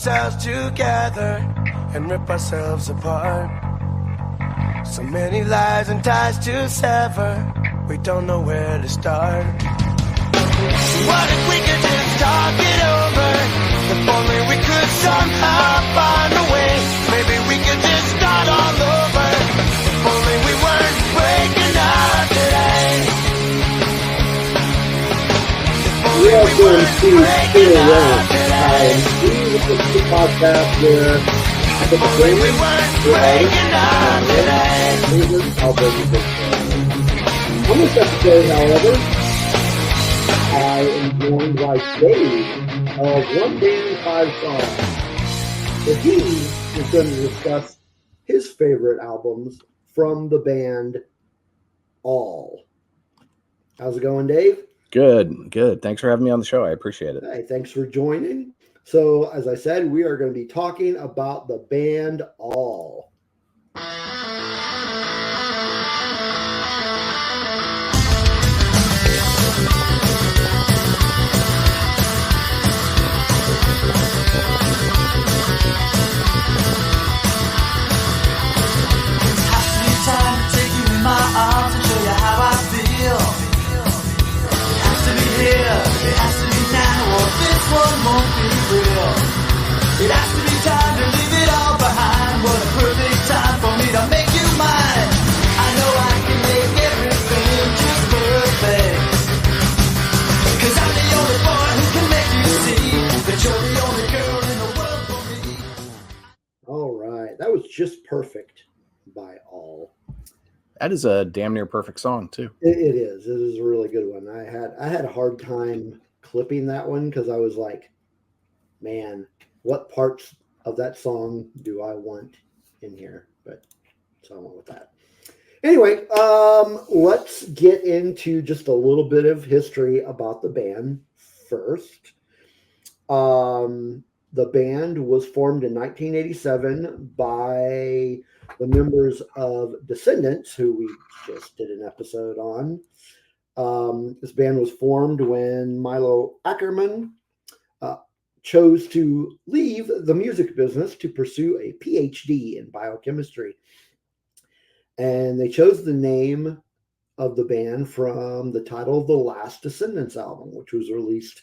ourselves together and rip ourselves apart. So many lies and ties to sever, we don't know where to start. What if we could just talk it over? If only we could somehow find a way. Maybe we could just start all over. If only we weren't breaking up today. We are going to stay around. We will the podcast where I put the flavors on this episode, however, I am joined by Dave of One Band, Five Songs. So he is going to discuss his favorite albums from the band All. How's it going, Dave? Good. Thanks for having me on the show. I appreciate it. Hey, thanks for joining. So, as I said, we are going to be talking about the band All. One won't be real. It has to be time to leave it all behind. What a perfect time for me to make you mine. I know I can make everything just perfect. 'Cause I'm the only boy who can make you see that you're the only girl in the world for me. All right. That was Just Perfect by All. That is a damn near perfect song too. It is. It is a really good one. I had a hard time clipping that one because I was like, man, what parts of that song do I want in here? But so I went with that. Anyway, let's get into just a little bit of history about the band first. The band was formed in 1987 by the members of Descendants, who we just did an episode on. This band was formed when Milo Ackerman chose to leave the music business to pursue a PhD in biochemistry. And they chose the name of the band from the title of the last Descendants album, which was released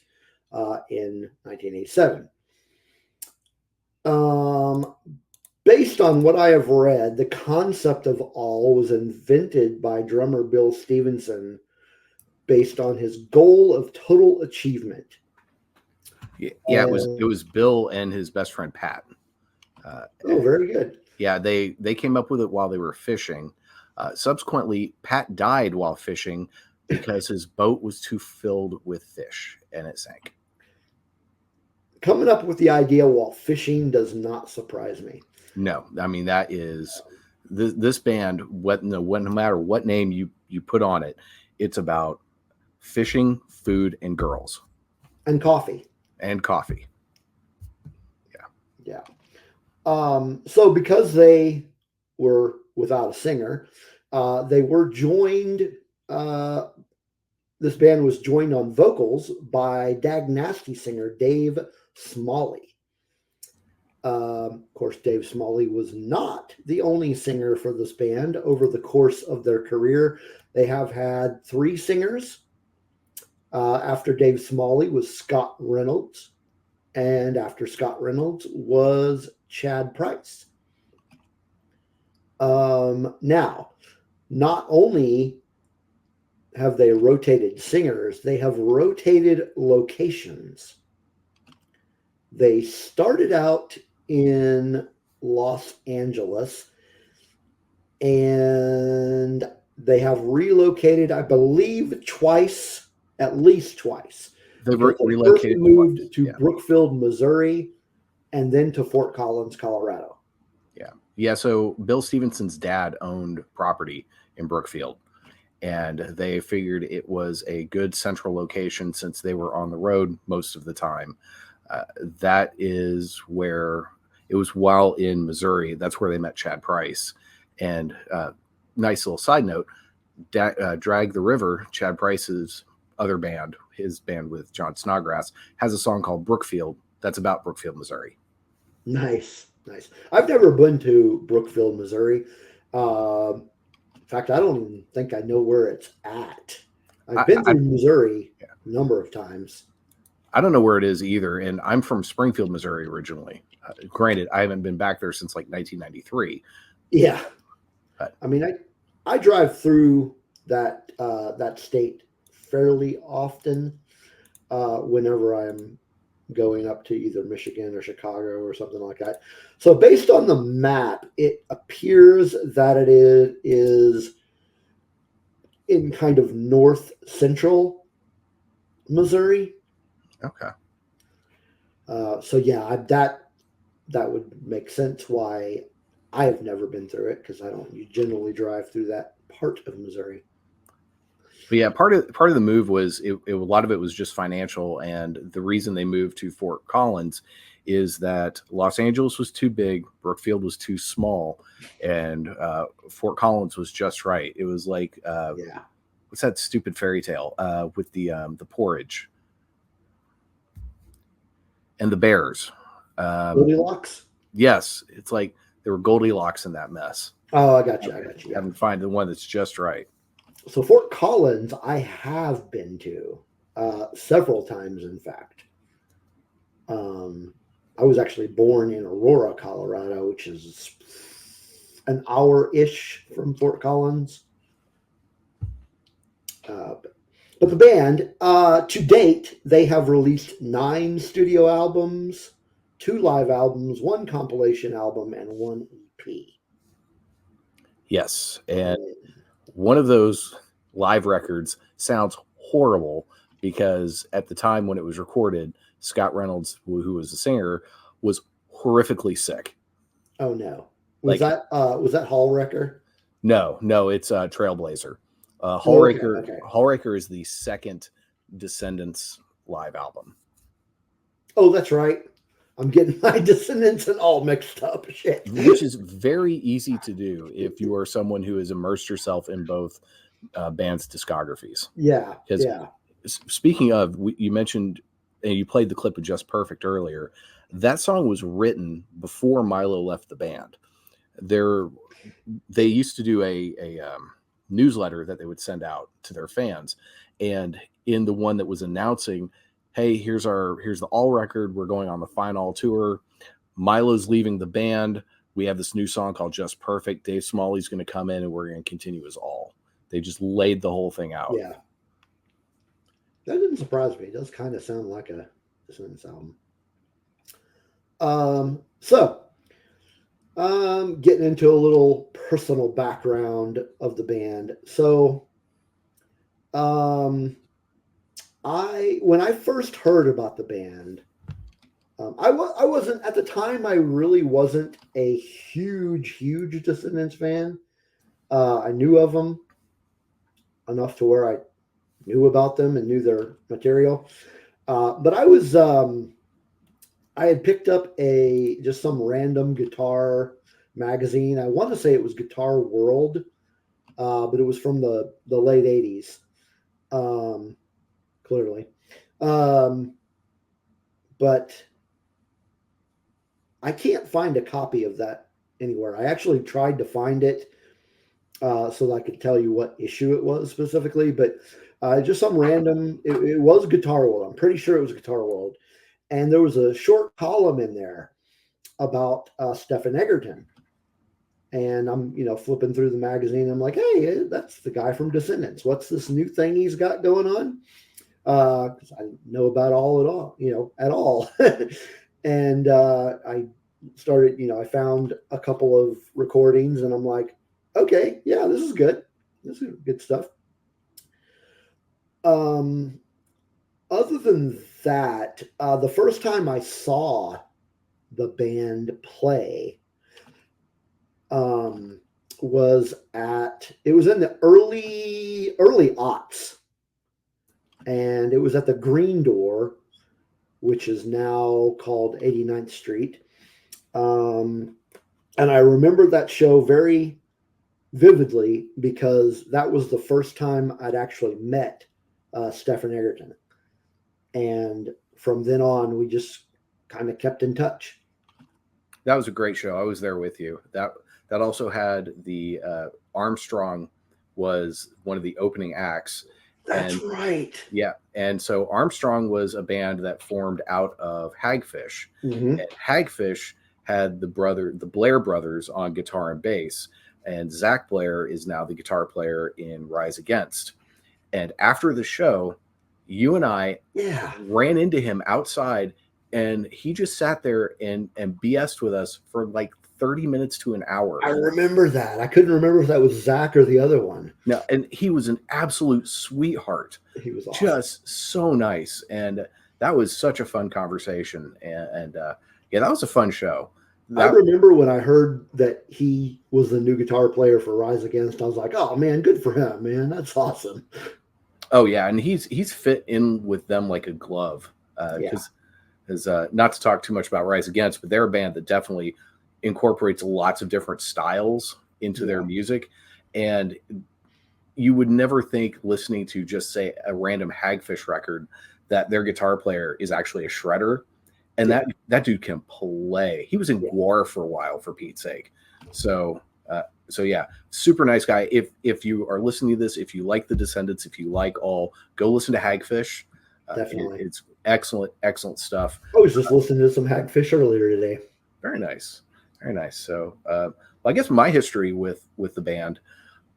in 1987. Based on what I have read, the concept of All was invented by drummer Bill Stevenson based on his goal of total achievement. Yeah, it was Bill and his best friend Pat. Very good. Yeah, they came up with it while they were fishing. Subsequently, Pat died while fishing because his boat was too filled with fish and it sank. Coming up with the idea while fishing does not surprise me. No, I mean that is this band. No matter what name you put on it, it's about fishing, food, and girls. And coffee. Yeah. So because they were without a singer, they were joined, this band was joined on vocals by Dag Nasty singer Dave Smalley. Of course, Dave Smalley was not the only singer for this band. Over the course of their career, they have had 3 singers. After Dave Smalley was Scott Reynolds, and after Scott Reynolds was Chad Price. Now, not only have they rotated singers, they have rotated locations. They started out in Los Angeles, and they have relocated, I believe, at least twice. They relocated. Moved to Brookfield, Missouri, and then to Fort Collins, Colorado. Yeah. So Bill Stevenson's dad owned property in Brookfield, and they figured it was a good central location since they were on the road most of the time. That is where it was. While in Missouri, that's where they met Chad Price. And nice little side note: Drag the River, Chad Price's other band, his band with John Snodgrass, has a song called Brookfield that's about Brookfield, Missouri. Nice, nice. I've never been to Brookfield, Missouri. In fact, I don't even think I know where it's at. I've been I through Missouri a number of times. I don't know where it is either, and I'm from Springfield, Missouri originally. Granted, I haven't been back there since like 1993. Yeah, But I mean, I drive through that state fairly often whenever I'm going up to either Michigan or Chicago or something like that. So based on the map, it appears that it is in kind of north central Missouri. okay. So yeah, that would make sense why I have never been through it, because I don't generally drive through that part of Missouri. But yeah, part of the move was a lot of it was just financial, and the reason they moved to Fort Collins is that Los Angeles was too big, Brookfield was too small, and Fort Collins was just right. It was like Yeah. what's that stupid fairy tale with the porridge and the bears? Goldilocks? Yes, it's like there were Goldilocks in that mess. Oh, I got you. Yeah. Having to find the one that's just right. So Fort Collins, I have been to several times, in fact. I was actually born in Aurora, Colorado, which is an hour-ish from Fort Collins. But the band, to date, they have released 9 studio albums, 2 live albums, 1 compilation album, and 1 EP. Yes, and one of those live records sounds horrible because at the time when it was recorded, Scott Reynolds, who was the singer, was horrifically sick. Oh no! Was that Hallwrecker? No, it's Trailblazer. Hallwrecker. Okay. Hallwrecker is the second Descendants live album. Oh, that's right. I'm getting my Descendants and all mixed up. Shit. Which is very easy to do if you are someone who has immersed yourself in both bands' discographies. Yeah. Speaking of, you mentioned, and you played the clip of Just Perfect earlier. That song was written before Milo left the band. They used to do a newsletter that they would send out to their fans, and in the one that was announcing, hey, here's the All record. We're going on the Fine All tour. Milo's leaving the band. We have this new song called Just Perfect. Dave Smalley's going to come in and we're going to continue as All. They just laid the whole thing out. Yeah. That didn't surprise me. It does kind of sound like a Descendants album. Getting into a little personal background of the band. So, when I first heard about the band, I wasn't at the time. I really wasn't a huge Descendants fan. I knew of them enough to where I knew about them and knew their material. But I was I had picked up just some random guitar magazine. I want to say it was Guitar World, but it was from the late 80s. Clearly. But I can't find a copy of that anywhere. I actually tried to find it so that I could tell you what issue it was specifically, but just some random, it was Guitar World. I'm pretty sure it was Guitar World. And there was a short column in there about Stephen Egerton. And I'm, flipping through the magazine. I'm like, hey, that's the guy from Descendants. What's this new thing he's got going on? Because I didn't know about at all. And I started, I found a couple of recordings and I'm like, okay, yeah, this is good. This is good stuff. Other than that, the first time I saw the band play was in the early aughts. And it was at the Green Door, which is now called 89th Street. And I remember that show very vividly because that was the first time I'd actually met Stephen Egerton. And from then on, we just kind of kept in touch. That was a great show. I was there with you. That also had the Armstrong was one of the opening acts. That's right. Yeah. And so Armstrong was a band that formed out of Hagfish. Mm-hmm. And Hagfish had the Blair brothers on guitar and bass. And Zach Blair is now the guitar player in Rise Against. And after the show, you and I ran into him outside, and he just sat there and BS'd with us for like 30 minutes to an hour. I remember that. I couldn't remember if that was Zach or the other one. No, and he was an absolute sweetheart. He was awesome. Just so nice. And that was such a fun conversation. And yeah, that was a fun show. I remember when I heard that he was the new guitar player for Rise Against, I was like, oh man, good for him, man. That's awesome. Oh yeah. And he's fit in with them like a glove. Because not to talk too much about Rise Against, but they're a band that definitely incorporates lots of different styles into their music. And you would never think, listening to just say a random Hagfish record, that their guitar player is actually a shredder. And that dude can play. He was in Guar for a while, for Pete's sake. So yeah, super nice guy. If you are listening to this, if you like the Descendants, if you like all, go listen to Hagfish. Definitely. It's excellent stuff. I was just listening to some Hagfish earlier today. Very nice. Very nice. So I guess my history with the band,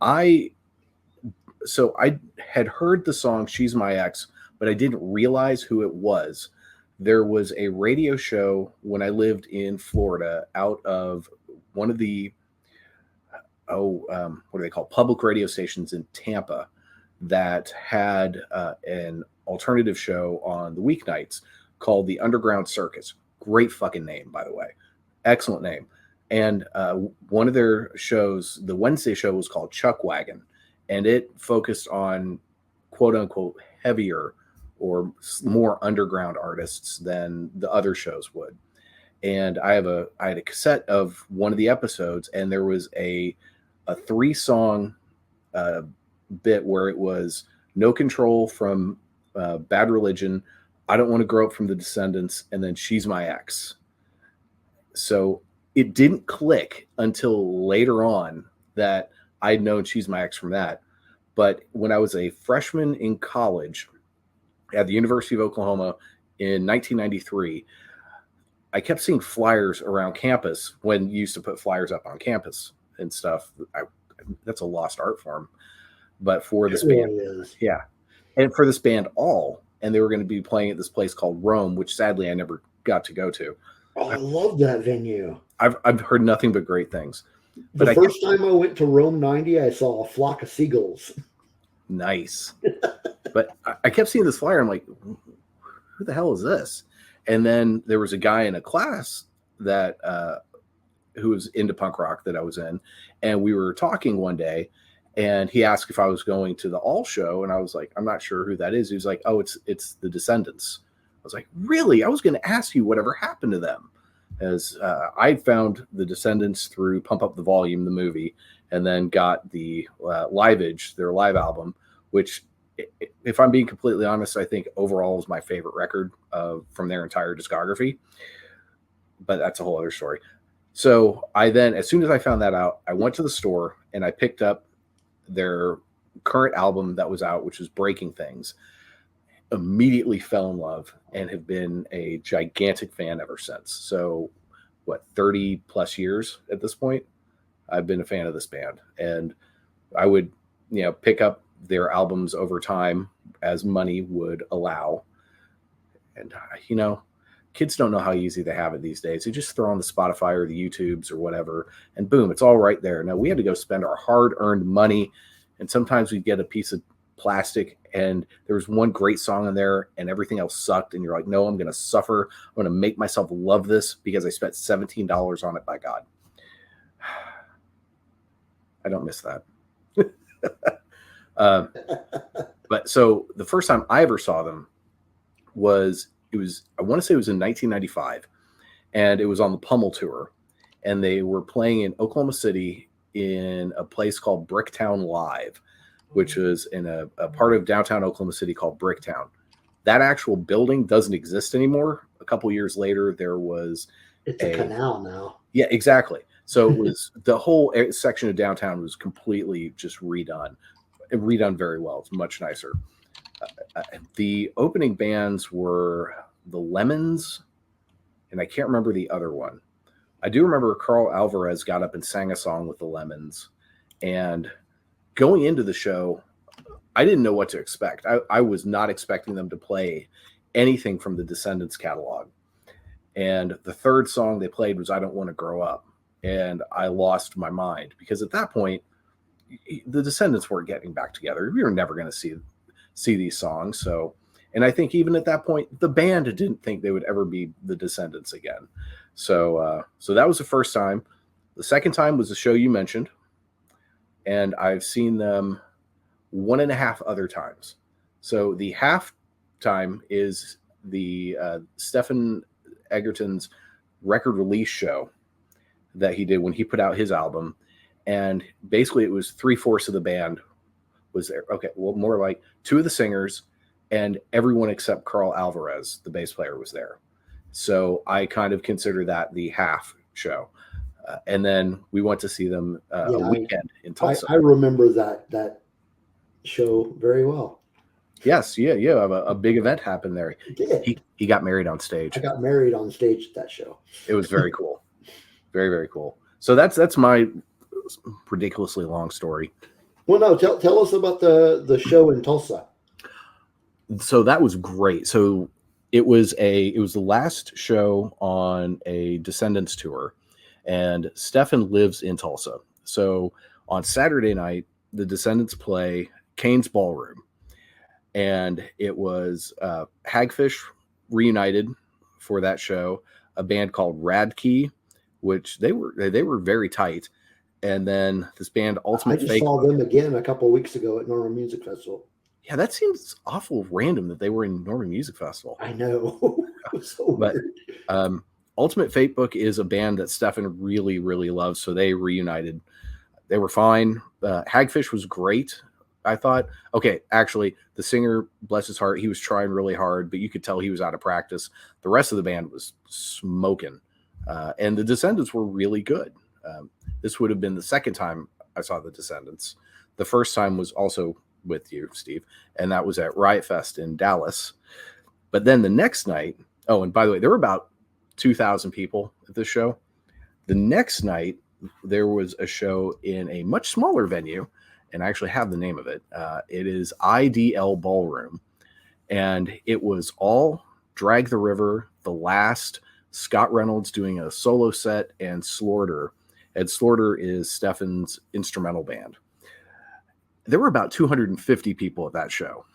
I had heard the song She's My Ex, but I didn't realize who it was. There was a radio show when I lived in Florida out of one of the what are they called? Public radio stations in Tampa that had an alternative show on the weeknights called the Underground Circus. Great fucking name, by the way. Excellent name. And one of their shows, the Wednesday show, was called Chuck Wagon, and it focused on quote unquote heavier or more underground artists than the other shows would. And I had a cassette of one of the episodes, and there was a 3-song bit where it was No Control from Bad Religion, I Don't Want to Grow Up from the Descendants, and then She's My Ex. So it didn't click until later on that I'd known She's My Ex from that. But when I was a freshman in college at the University of Oklahoma in 1993, I kept seeing flyers around campus when you used to put flyers up on campus and stuff. That's a lost art form. But for this band, and for this band All, and they were going to be playing at this place called Rome, which sadly I never got to go to. Oh, I love that venue. I've heard nothing but great things. But the first time I went to Rome 90, I saw a flock of seagulls. Nice. But I kept seeing this flyer. I'm like, who the hell is this? And then there was a guy in a class that who was into punk rock that I was in. And we were talking one day, and he asked if I was going to the All show. And I was like, I'm not sure who that is. He was like, oh, it's the Descendants. I was like, really? I was going to ask you whatever happened to them. As I found the Descendants through Pump Up the Volume, the movie, and then got the Liveage, their live album, which, if I'm being completely honest, I think overall is my favorite record from their entire discography. But that's a whole other story. So I then, as soon as I found that out, I went to the store and I picked up their current album that was out, which was Breaking Things. Immediately fell in love and have been a gigantic fan ever since. So 30 plus years at this point, I've been a fan of this band, and I would, pick up their albums over time as money would allow. And, kids don't know how easy they have it these days. You just throw on the Spotify or the YouTubes or whatever, and boom, it's all right there. Now we had to go spend our hard-earned money, and sometimes we'd get a piece of plastic and there was one great song in there and everything else sucked, and you're like, no, I'm going to suffer. I'm going to make myself love this because I spent $17 on it, by God. I don't miss that. But so the first time I ever saw them I want to say it was in 1995, and it was on the Pummel Tour, and they were playing in Oklahoma City in a place called Bricktown Live, which was in a part of downtown Oklahoma City called Bricktown. That actual building doesn't exist anymore. A couple years later, there was It's a canal now. Yeah, exactly. So it was the whole section of downtown was completely just redone very well. It's much nicer. The opening bands were the Lemons, and I can't remember the other one. I do remember Carl Alvarez got up and sang a song with the Lemons, and going into the show, I didn't know what to expect. I was not expecting them to play anything from the Descendants catalog. And the third song they played was I Don't Want to Grow Up. And I lost my mind because at that point, the Descendants weren't getting back together. We were never going to see these songs. So, and I think even at that point, the band didn't think they would ever be the Descendants again. So that was the first time. The second time was the show you mentioned. And I've seen them 1.5 other times. So the half time is the Stephen Egerton's record release show that he did when he put out his album. And basically it was 3/4 of the band was there. Okay, well, more like 2 of the singers and everyone except Carl Alvarez, the bass player, was there. So I kind of consider that the half show. And then we went to see them a weekend in Tulsa. I remember that show very well. Yes, yeah. A big event happened there. He got married on stage. I got married on stage at that show. It was very cool. Very, very cool. So that's my ridiculously long story. Well, no, tell us about the show in Tulsa. So that was great. So it was the last show on a Descendants tour, and Stefan lives in Tulsa. So on Saturday night, the Descendants play Kane's Ballroom, and it was Hagfish reunited for that show, a band called Radkey, which they were very tight, and then this band Ultimate Fake. I just saw them again a couple of weeks ago at Norman Music Festival. Yeah, that seems awful random that they were in Norman Music Festival. I know. So weird. Ultimate Fate Book is a band that Stefan really, really loves, so they reunited. They were fine. Hagfish was great, I thought. Okay, actually, the singer, bless his heart, he was trying really hard, but you could tell he was out of practice. The rest of the band was smoking, and the Descendants were really good. This would have been the second time I saw the Descendants. The first time was also with you, Steve, and that was at Riot Fest in Dallas. But then the next night, oh, and by the way, there were about 2,000 people at this show. The next night, there was a show in a much smaller venue, and I actually have the name of it. It is IDL Ballroom, and it was all Drag the River, The Last, Scott Reynolds doing a solo set, and Slaughter. And Slaughter is Stefan's instrumental band. There were about 250 people at that show.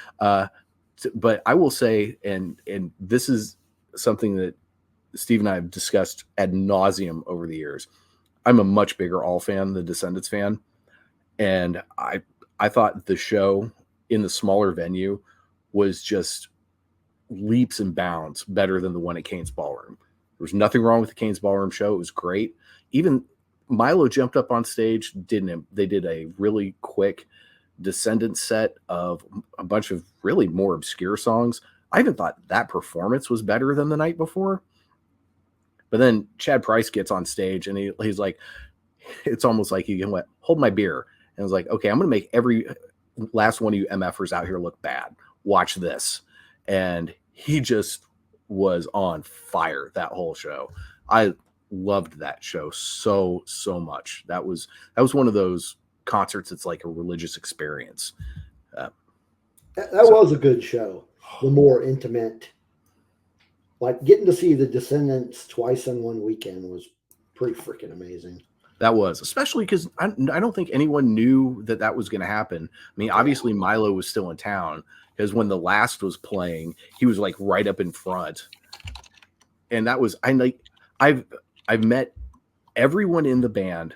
But I will say, and this is something that Steve and I have discussed ad nauseum over the years. I'm a much bigger All fan, the Descendants fan. And I thought the show in the smaller venue was just leaps and bounds better than the one at Kane's Ballroom. There was nothing wrong with the Kane's Ballroom show. It was great. Even Milo jumped up on stage, they did a really quick Descendants set of a bunch of really more obscure songs. I even thought that performance was better than the night before. But then Chad Price gets on stage and he's like, it's almost like he went, hold my beer. And I was like, okay, I'm going to make every last one of you MFers out here look bad. Watch this. And he just was on fire that whole show. I loved that show so much. That was one of those concerts. It's like a religious experience. That was a good show. The more intimate, like getting to see the Descendants twice in one weekend was pretty freaking amazing. That was, especially because I don't think anyone knew that was going to happen. I mean, obviously Milo was still in town because when The Last was playing, he was like right up in front. And that was, I've met everyone in the band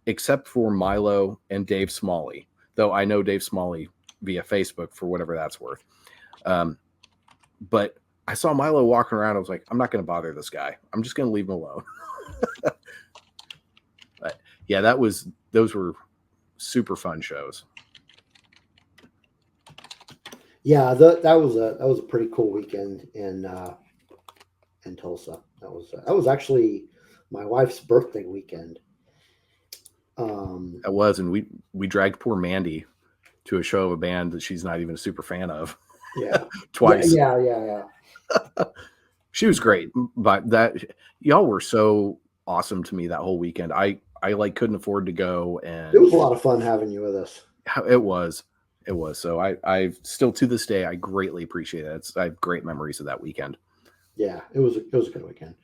except for Milo and Dave Smalley, though I know Dave Smalley via Facebook for whatever that's worth. But I saw Milo walking around. I was like, I'm not going to bother this guy. I'm just going to leave him alone. But yeah, those were super fun shows. Yeah, that was a pretty cool weekend, and in Tulsa. That was actually my wife's birthday weekend. That was, and we dragged poor Mandy to a show of a band that she's not even a super fan of. Yeah, Twice. Yeah. She was great, but y'all were so awesome to me that whole weekend. I like couldn't afford to go, and it was a lot of fun having you with us. It was. So I still to this day I greatly appreciate it. I have great memories of that weekend. Yeah, it was a good weekend.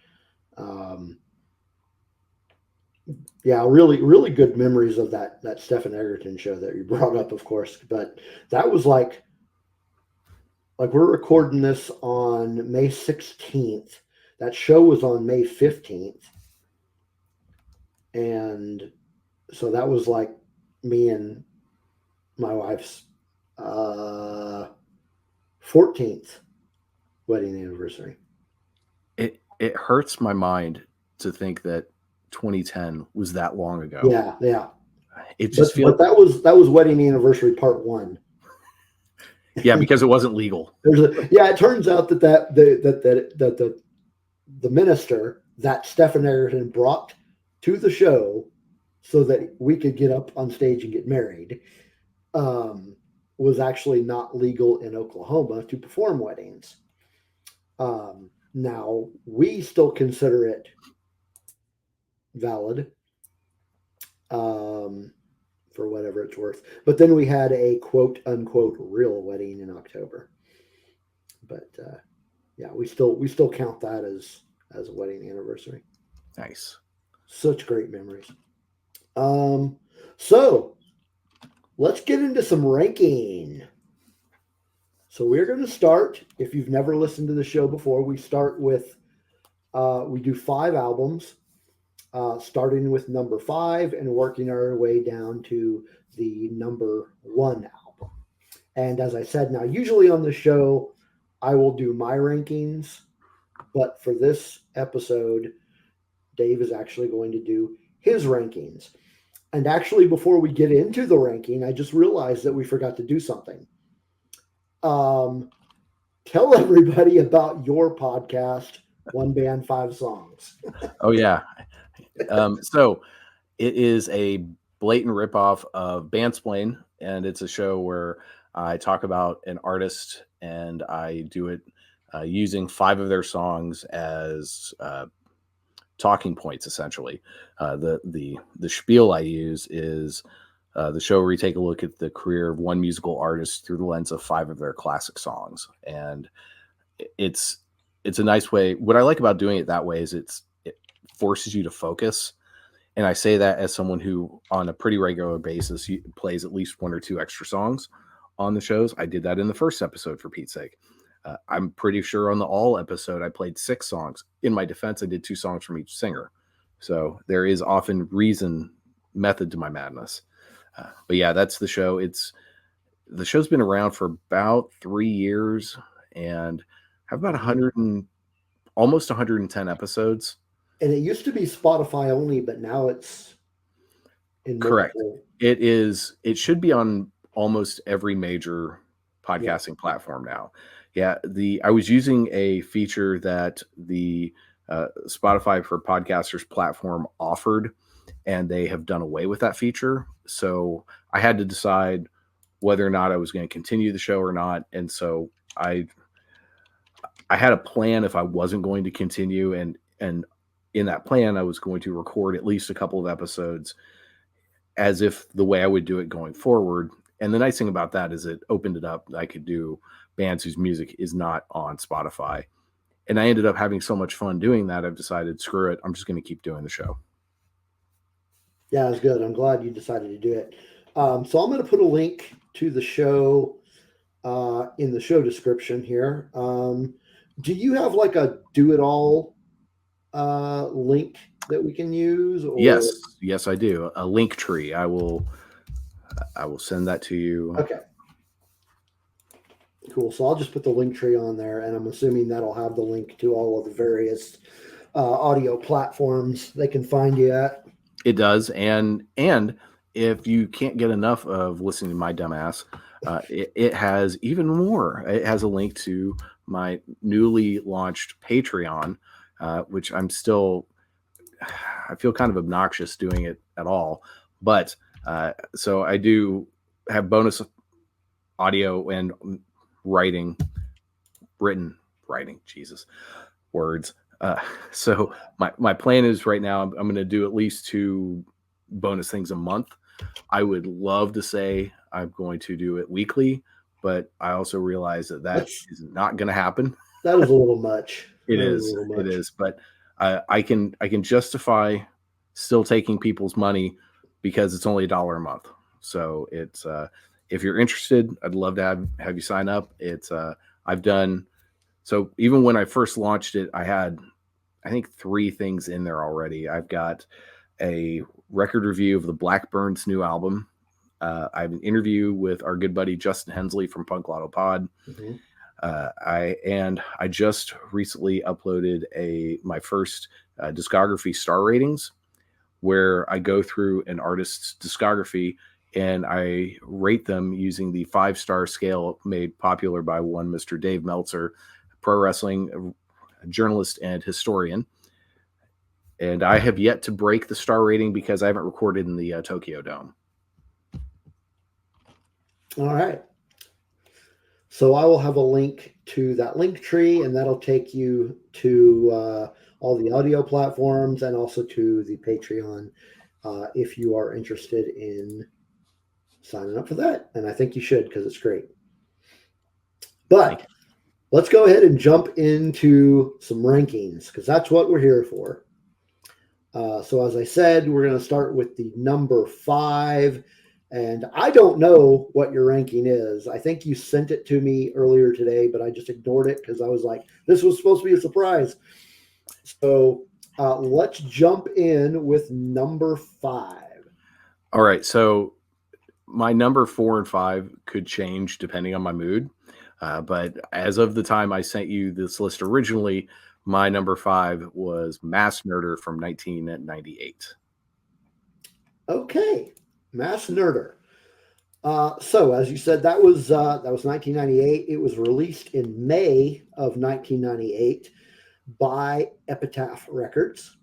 Yeah, really good memories of that Stephen Egerton show that you brought up, of course. But that was like we're recording this on May 16th. That show was on May 15th. And so that was like me and my wife's 14th wedding anniversary. It hurts my mind to think that 2010 was that long ago. Yeah. It just feels. But that was wedding anniversary part 1. Yeah, because it wasn't legal. It turns out that the minister that Stephen Egerton brought to the show so that we could get up on stage and get married was actually not legal in Oklahoma to perform weddings. Now, we still consider it valid for whatever it's worth. But then we had a quote unquote real wedding in October. But yeah, we still count that as a wedding anniversary. Nice. Such great memories. So let's get into some ranking. So we're going to start, if you've never listened to the show before, we start with, we do 5 albums, starting with number 5 and working our way down to the number 1 album. And as I said, now usually on the show, I will do my rankings, but for this episode, Dave is actually going to do his rankings. And actually, before we get into the ranking, I just realized that we forgot to do something. Tell everybody about your podcast, One Band, 5 Songs. Oh, yeah. So it is a blatant ripoff of Bandsplain, and it's a show where I talk about an artist, and I do it using 5 of their songs as talking points, essentially. The spiel I use is the show where we take a look at the career of one musical artist through the lens of 5 of their classic songs. And it's a nice way. What I like about doing it that way is it forces you to focus. And I say that as someone who on a pretty regular basis plays at least 1 or 2 extra songs on the shows. I did that in the first episode, for Pete's sake. I'm pretty sure on the All episode, I played 6 songs. In my defense, I did 2 songs from each singer. So there is often method to my madness. But yeah, that's the show. The show's been around for about 3 years and have about almost 110 episodes. And it used to be Spotify only, but now it's correct. It is. It should be on almost every major podcasting platform now. Yeah, I was using a feature that the Spotify for Podcasters platform offered, and they have done away with that feature. So I had to decide whether or not I was going to continue the show or not. And so I had a plan if I wasn't going to continue, and in that plan, I was going to record at least a couple of episodes as if the way I would do it going forward. And the nice thing about that is it opened it up. I could do bands whose music is not on Spotify. And I ended up having so much fun doing that, I've decided, screw it, I'm just going to keep doing the show. Yeah, it's good. I'm glad you decided to do it. So I'm going to put a link to the show in the show description here. Do you have like a do-it-all link that we can use? Or... Yes, I do. A link tree. I will send that to you. Okay. Cool. So I'll just put the link tree on there, and I'm assuming that'll have the link to all of the various audio platforms they can find you at. It does. And if you can't get enough of listening to my dumbass, it has even more. It has a link to my newly launched Patreon, which I feel kind of obnoxious doing it at all. But so I do have bonus audio and writing, Jesus, words. So my plan is right now, I'm going to do at least 2 bonus things a month. I would love to say I'm going to do it weekly, but I also realize that is not going to happen. That is a little much. It is. But I can justify still taking people's money because it's only $1 a month. So it's if you're interested, I'd love to have you sign up. It's I've done so. Even when I first launched it, I had, I think, 3 things in there already. I've got a record review of the Blackburn's new album. I have an interview with our good buddy Justin Hensley from Punk Lotto Pod. Mm-hmm. I just recently uploaded my first discography star ratings, where I go through an artist's discography and I rate them using the 5-star scale made popular by one Mr. Dave Meltzer, pro wrestling journalist and historian. And I have yet to break the star rating because I haven't recorded in the Tokyo Dome. All right. So I will have a link to that link tree, and that'll take you to all the audio platforms and also to the Patreon if you are interested in signing up for that. And I think you should, because it's great. But let's go ahead and jump into some rankings, because that's what we're here for. So as I said, we're going to start with the number 5. And I don't know what your ranking is. I think you sent it to me earlier today, but I just ignored it because I was like, this was supposed to be a surprise. So let's jump in with number 5. All right. So my number 4 and 5 could change depending on my mood. But as of the time I sent you this list originally, my number 5 was Mass Nerder from 1998. Okay. Mass Nerder. So as you said, that was 1998. It was released in May of 1998 by Epitaph Records.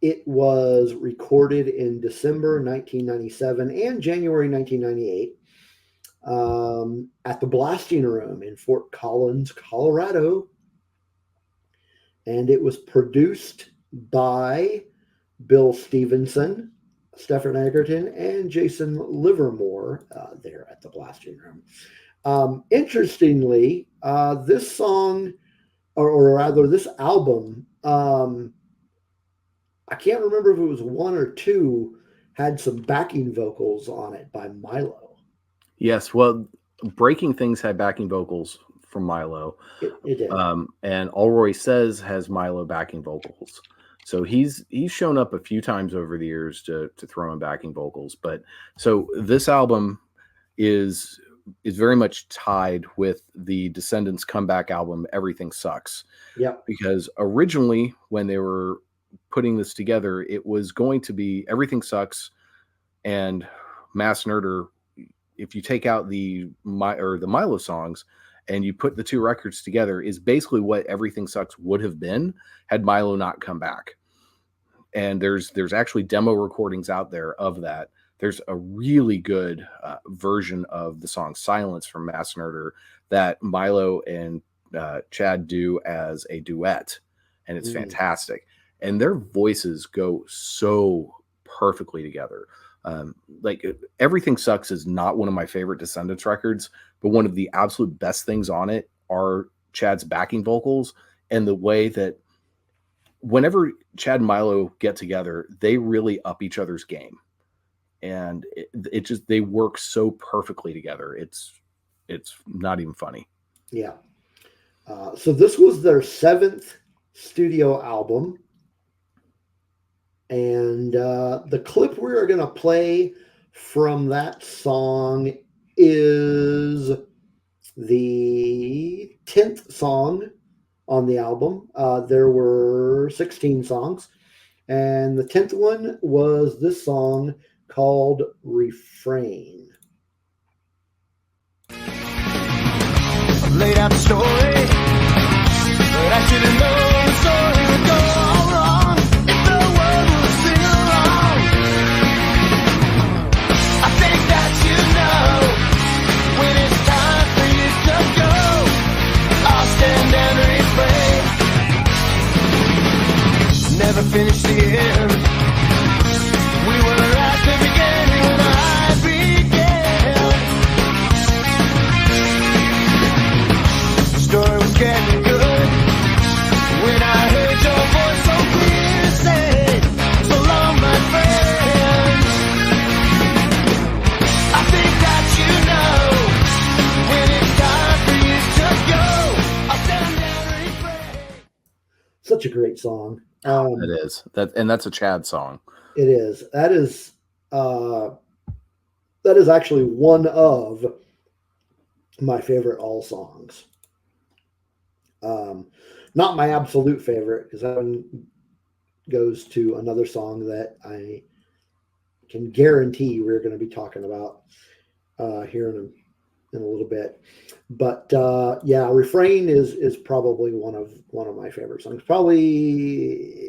It was recorded in December 1997 and January 1998 at the Blasting Room in Fort Collins, Colorado. And it was produced by Bill Stevenson, Stephen Egerton, and Jason Livermore there at the Blasting Room. Interestingly, this song, or rather this album, I can't remember if it was 1 or 2, had some backing vocals on it by Milo. Yes, well, Breaking Things had backing vocals from Milo. It did. And Allroy Says has Milo backing vocals. So he's shown up a few times over the years to throw in backing vocals. But so this album is very much tied with the Descendants comeback album, Everything Sucks. Yeah. Because originally when they were putting this together, it was going to be Everything Sucks and Mass Nerder. If you take out the Milo songs and you put the 2 records together, is basically what Everything Sucks would have been had Milo not come back. And there's actually demo recordings out there of that. There's a really good version of the song Silence from Mass Nerder that Milo and Chad do as a duet. And it's fantastic. And their voices go so perfectly together. Like Everything Sucks is not one of my favorite Descendants records, but one of the absolute best things on it are Chad's backing vocals and the way that whenever Chad and Milo get together, they really up each other's game. And it just, they work so perfectly together. It's not even funny. Yeah. So this was their 7th studio album. And the clip we're going to play from that song is the 10th song on the album. There were 16 songs, and the 10th one was this song called Refrain. laid out the story, but I should have known the story would go all wrong if the world would sing along. I think that you know when it's time for you to go, I'll stand and refrain. Never finish the end. We were at the beginning when I began. The story was getting good when I heard your voice so clear say, so long, my friend. I think that you know when it's time for you to go, I'll stand and refrain. Such a great song. It is. That's a Chad song. It is. That is actually one of my favorite All songs. Not my absolute favorite, because that one goes to another song that I can guarantee we're going to be talking about here in a little bit. But yeah, Refrain is probably one of my favorite songs. Probably,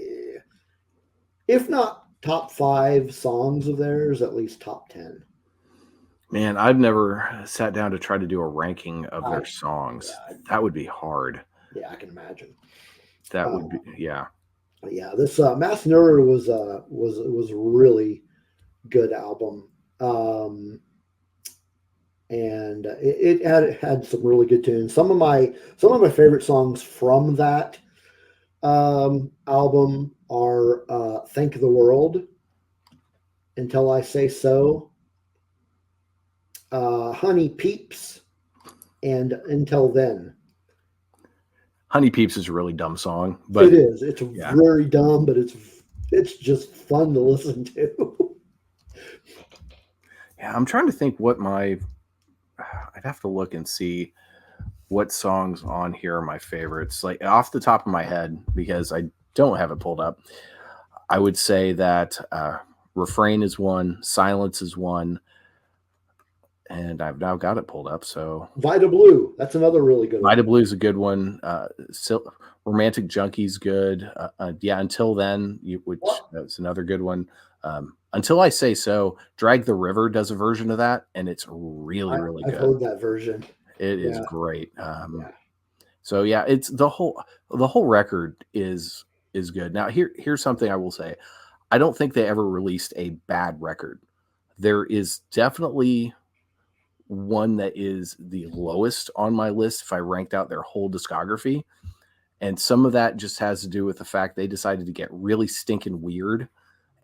if not top 5 songs of theirs, at least top 10. Man, I've never sat down to try to do a ranking of their songs. Yeah, that would be hard. Yeah, I can imagine. That would be, yeah. Yeah, this Mass Murder was a really good album. And it had some really good tunes. Some of my favorite songs from that album are Thank the World, Until I Say So, Honey Peeps, and Until Then. Honey Peeps is a really dumb song, but it is. It's very dumb, but it's just fun to listen to. Yeah, I'm trying to think what I'd have to look and see what songs on here are my favorites. Like off the top of my head, because I don't have it pulled up, I would say that Refrain is one, Silence is one, and I've now got it pulled up. So Vita Blue, that's another really good one. Vita Blue is a good one. Romantic Junkie's good. Yeah, Until Then, which that's another good one. Until I Say So, Drag the River does a version of that, and it's really good. I've heard that version. It is great. So yeah, it's the whole record is good. Now here's something I will say. I don't think they ever released a bad record. There is definitely one that is the lowest on my list if I ranked out their whole discography. And some of that just has to do with the fact they decided to get really stinking weird.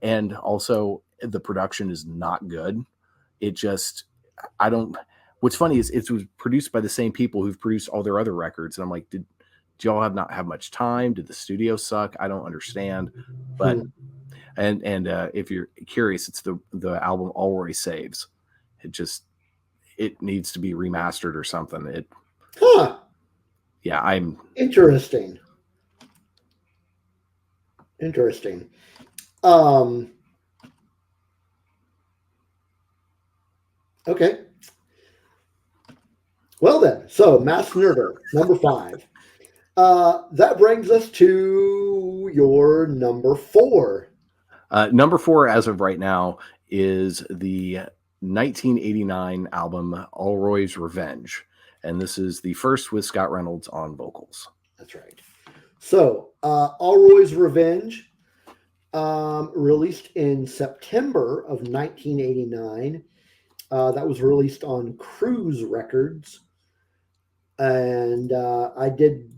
And also the production is not good. What's funny is it was produced by the same people who've produced all their other records. And I'm like, did y'all not have much time? Did the studio suck? I don't understand. But, and if you're curious, it's the album Allroy Saves. It needs to be remastered or something. Yeah, I'm interesting. Okay. Well then, so Mass Murder, number 5. That brings us to your number 4. Number 4, as of right now, is the 1989 album Allroy's Revenge. And this is the first with Scott Reynolds on vocals. That's right. So, Allroy's Revenge, released in September of 1989. That was released on Cruise Records. And I did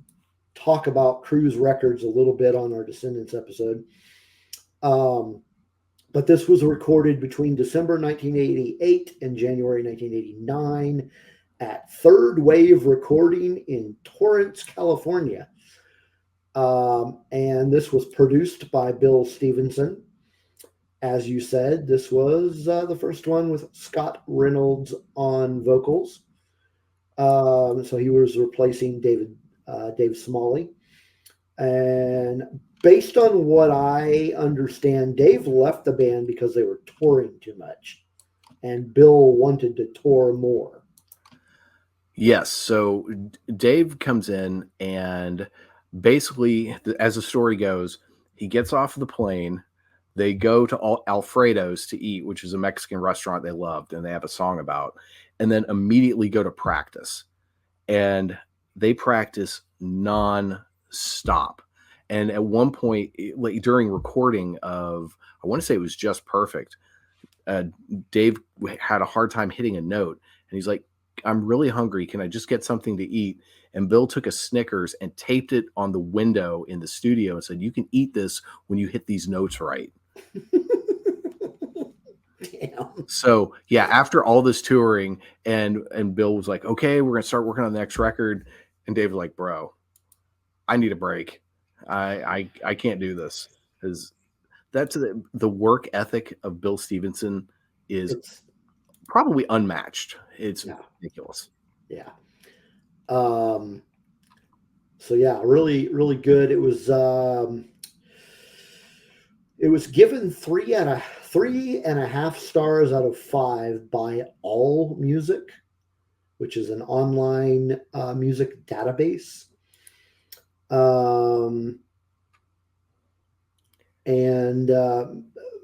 talk about Cruise Records a little bit on our Descendants episode. But this was recorded between December 1988 and January 1989 at Third Wave Recording in Torrance, California. And this was produced by Bill Stevenson. As you said, this was the first one with Scott Reynolds on vocals. So he was replacing Dave Smalley. And based on what I understand, Dave left the band because they were touring too much. And Bill wanted to tour more. Yes. So Dave comes in, and basically, as the story goes, he gets off the plane. They go to Alfredo's to eat, which is a Mexican restaurant they loved, and they have a song about, and then immediately go to practice. And they practice non-stop. And at one point, like during recording of, I want to say it was Just Perfect, Dave had a hard time hitting a note, and he's like, I'm really hungry. Can I just get something to eat? And Bill took a Snickers and taped it on the window in the studio and said, you can eat this when you hit these notes right. Damn. So yeah, after all this touring, and Bill was like, okay, we're gonna start working on the next record. And Dave was like, bro, I need a break. I can't do this. Because that's the work ethic of Bill Stevenson is probably unmatched. It's ridiculous. Yeah. So yeah, really, really good. It was given 3.5 stars out of 5 by All Music, which is an online music database. And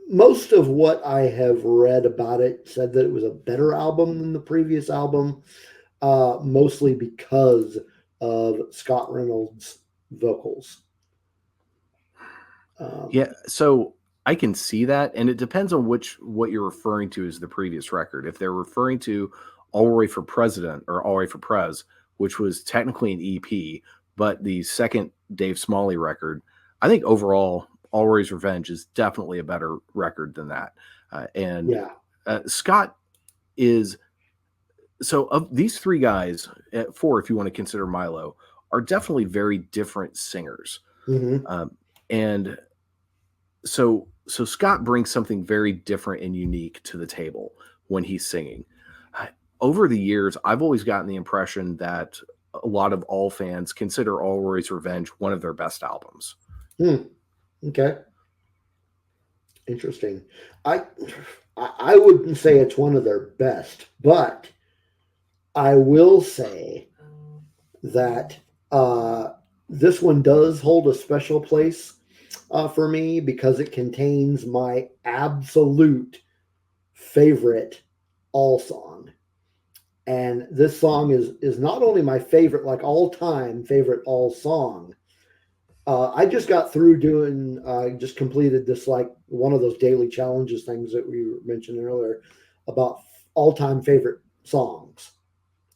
most of what I have read about it said that it was a better album than the previous album, mostly because of Scott Reynolds' vocals. Yeah, so I can see that, and it depends on what you're referring to as the previous record. If they're referring to Allroy for President or Allroy for Prez, which was technically an EP, but the second Dave Smalley record, I think overall Allroy's Revenge is definitely a better record than that. Scott is, so of these three guys, 4 if you want to consider Milo, are definitely very different singers. Mm-hmm. And so Scott brings something very different and unique to the table when he's singing. Over the years, I've always gotten the impression that a lot of All fans consider Allroy's Revenge one of their best albums. Okay. Interesting. I wouldn't say it's one of their best, but I will say that this one does hold a special place for me because it contains my absolute favorite All song. And this song is not only my favorite, like all-time favorite All song. I just got through just completed this, like one of those daily challenges things that we mentioned earlier about all-time favorite songs,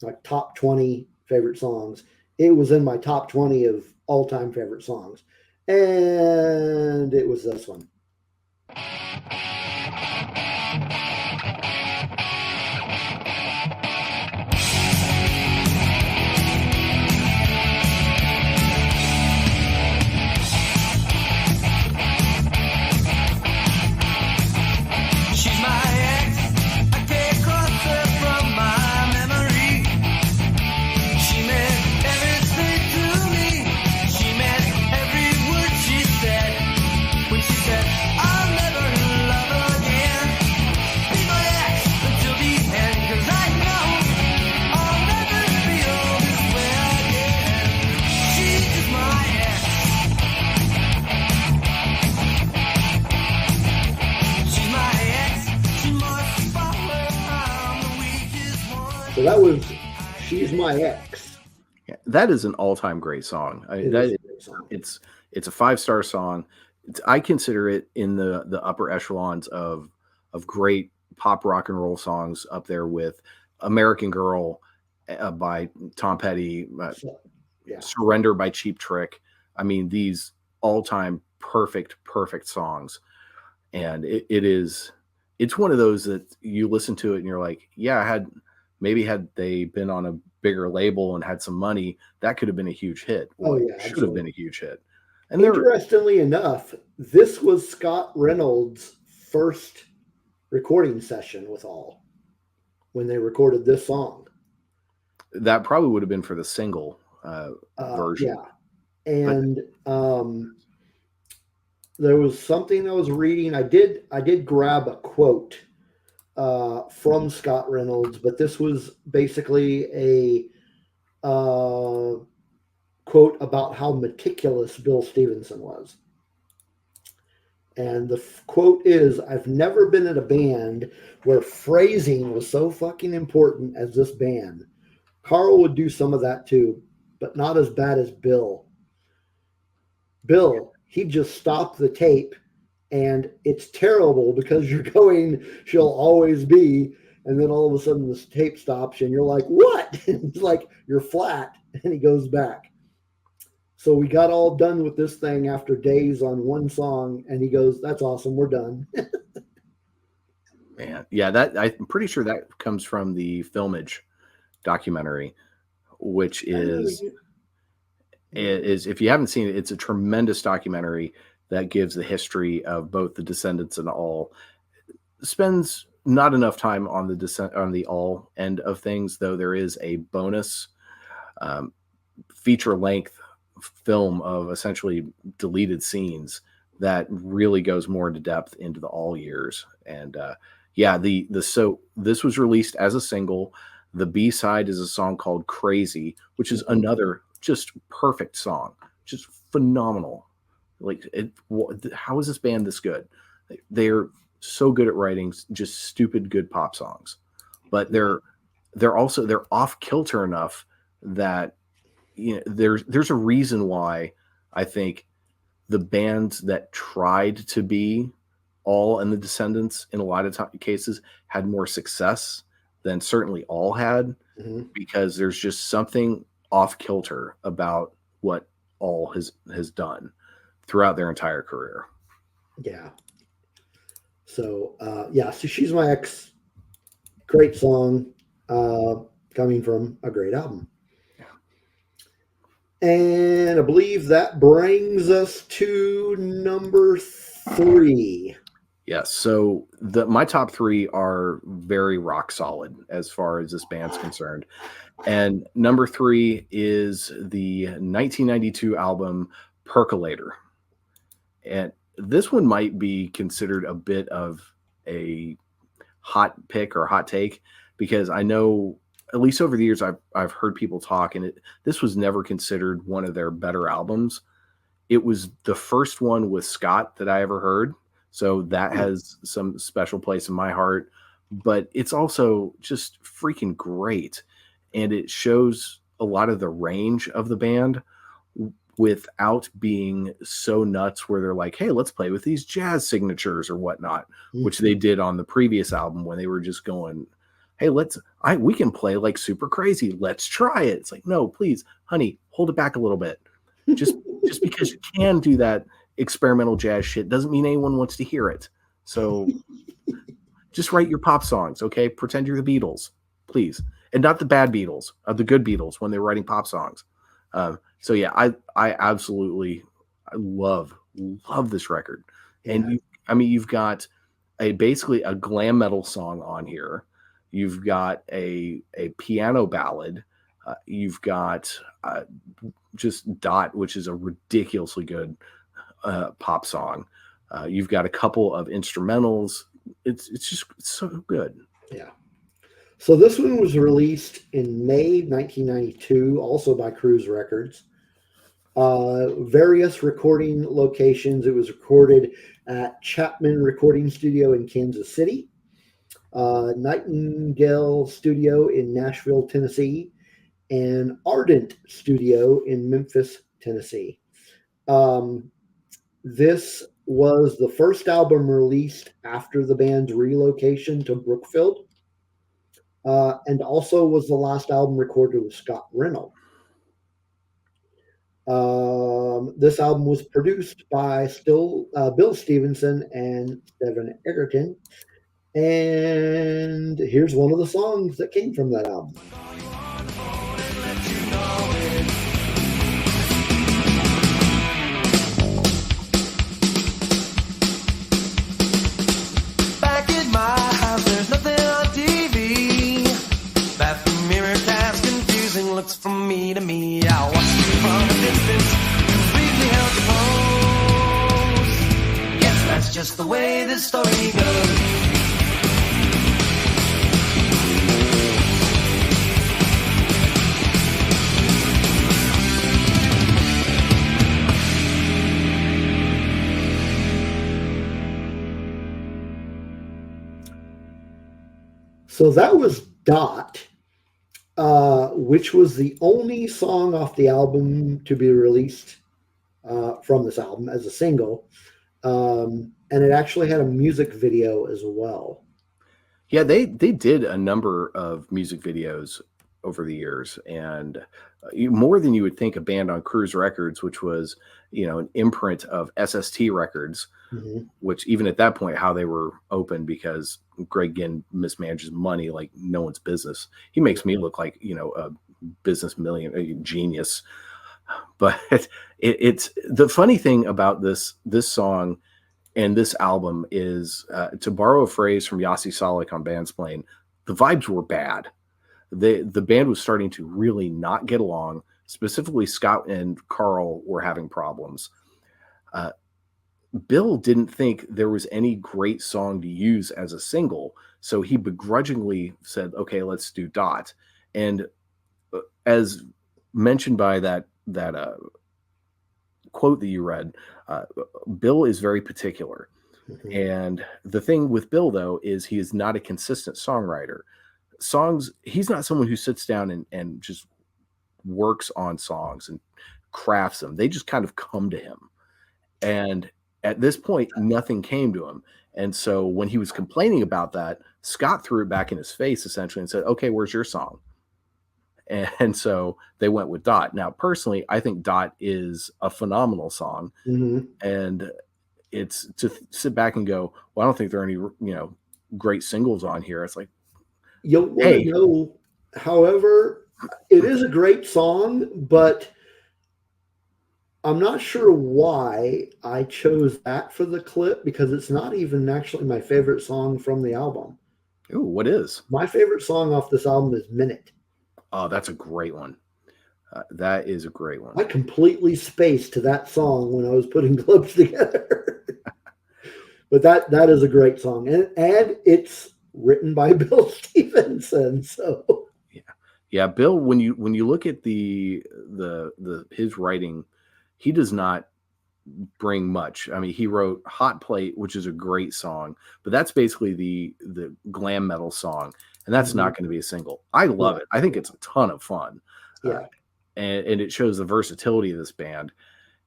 like top 20 favorite songs. It was in my top 20 of all-time favorite songs. And it was this one. So that was She's My Ex. Yeah, that is an all-time great song. It's a 5-star song. I consider it in the upper echelons of great pop rock and roll songs, up there with American Girl by Tom Petty, Surrender by Cheap Trick. I mean, these all-time perfect songs. And it's one of those that you listen to it and you're like, yeah, had they been on a bigger label and had some money, that could have been a huge hit. Should have been a huge hit. And interestingly enough, this was Scott Reynolds' first recording session with All when they recorded this song. That probably would have been for the single version. Yeah. And there was something I was reading. I did grab a quote from Scott Reynolds, but this was basically quote about how meticulous Bill Stevenson was. And the quote is, "I've never been in a band where phrasing was so fucking important as this band. Carl would do some of that too, but not as bad as Bill. Bill, he'd just stop the tape and it's terrible because you're going, she'll always be, and then all of a sudden this tape stops and you're like, what?" It's like you're flat, and he goes back. So we got all done with this thing after days on one song, and he goes, "That's awesome, we're done." Man, yeah, that I'm pretty sure that comes from the Filmage documentary, which is if you haven't seen it, it's a tremendous documentary that gives the history of both the Descendants and All. Spends not enough time on the All end of things, though there is a bonus feature length film of essentially deleted scenes that really goes more into depth into the All years. And so this was released as a single. The B-side is a song called Crazy, which is another just perfect song, just phenomenal. Like, how is this band this good? They're so good at writing just stupid good pop songs, but they're off kilter enough that, you know, there's a reason why I think the bands that tried to be All and the Descendants in a lot of cases had more success than certainly All had, because there's just something off kilter about what All has done throughout their entire career. Yeah. So so She's My Ex, great song, coming from a great album. And I believe that brings us to number 3. Yes. So my top 3 are very rock solid as far as this band's concerned. And number 3 is the 1992 album Percolator. And this one might be considered a bit of a hot pick or hot take, because I know, at least over the years, I've heard people talk, and this was never considered one of their better albums. It was the first one with Scott that I ever heard, so that has some special place in my heart. But it's also just freaking great, and it shows a lot of the range of the band without being so nuts where they're like, "Hey, let's play with these jazz signatures or whatnot," which they did on the previous album when they were just going, "Hey, we can play like super crazy. Let's try it." It's like, no, please, honey, hold it back a little bit. Just because you can do that experimental jazz shit doesn't mean anyone wants to hear it. So just write your pop songs, okay? Pretend you're the Beatles, please. And not the bad Beatles, the good Beatles when they're writing pop songs. So yeah, I absolutely love this record. Yeah. And you've got basically a glam metal song on here. You've got a piano ballad. You've got just Dot, which is a ridiculously good pop song. You've got a couple of instrumentals. It's so good. Yeah. So this one was released in May 1992, also by Cruise Records. Various recording locations. It was recorded at Chapman Recording Studio in Kansas City, Nightingale Studio in Nashville, Tennessee, and Ardent Studio in Memphis, Tennessee. This was the first album released after the band's relocation to Brookfield, and also was the last album recorded with Scott Reynolds. This album was produced by Bill Stevenson and Stephen Egerton. And here's one of the songs that came from that album. Back in my house, there's nothing on TV. Bathroom mirror cast confusing looks from me to me. I watch you from a distance, completely held to pose. Yes, that's just the way this story goes. So that was Dot, which was the only song off the album to be released from this album as a single. And it actually had a music video as well. Yeah, they did a number of music videos over the years, and more than you would think a band on Cruise Records, which was, an imprint of SST Records, which even at that point, how they were open, because Greg Ginn mismanages money like no one's business. He makes me look like, a business a genius. But it's the funny thing about this song and this album is, to borrow a phrase from Yossi Solek on Bandsplain, the vibes were bad. The band was starting to really not get along. Specifically, Scott and Carl were having problems. Bill didn't think there was any great song to use as a single, so he begrudgingly said, okay, let's do Dot. And as mentioned by that quote that you read, Bill is very particular. And the thing with Bill, though, is he is not a consistent songwriter. He's not someone who sits down and just works on songs and crafts them. They just kind of come to him. And at this point, nothing came to him. And so when he was complaining about that, Scott threw it back in his face, essentially, and said, okay, where's your song? And so they went with Dot. Now, personally, I think Dot is a phenomenal song. And it's to sit back and go, well, I don't think there are any, great singles on here. It's like, you'll want to know, however, it is a great song, but I'm not sure why I chose that for the clip, because it's not even actually my favorite song from the album. Ooh, what is? My favorite song off this album is Minute. Oh, that's a great one. That is a great one. I completely spaced to that song when I was putting clips together. But that is a great song. And it's written by Bill Stevenson. So yeah, Bill, when you look at the his writing, he does not bring much. I mean, he wrote Hot Plate, which is a great song, but that's basically the glam metal song, and that's not going to be a single. I love it. I think it's a ton of fun. Yeah. And it shows the versatility of this band.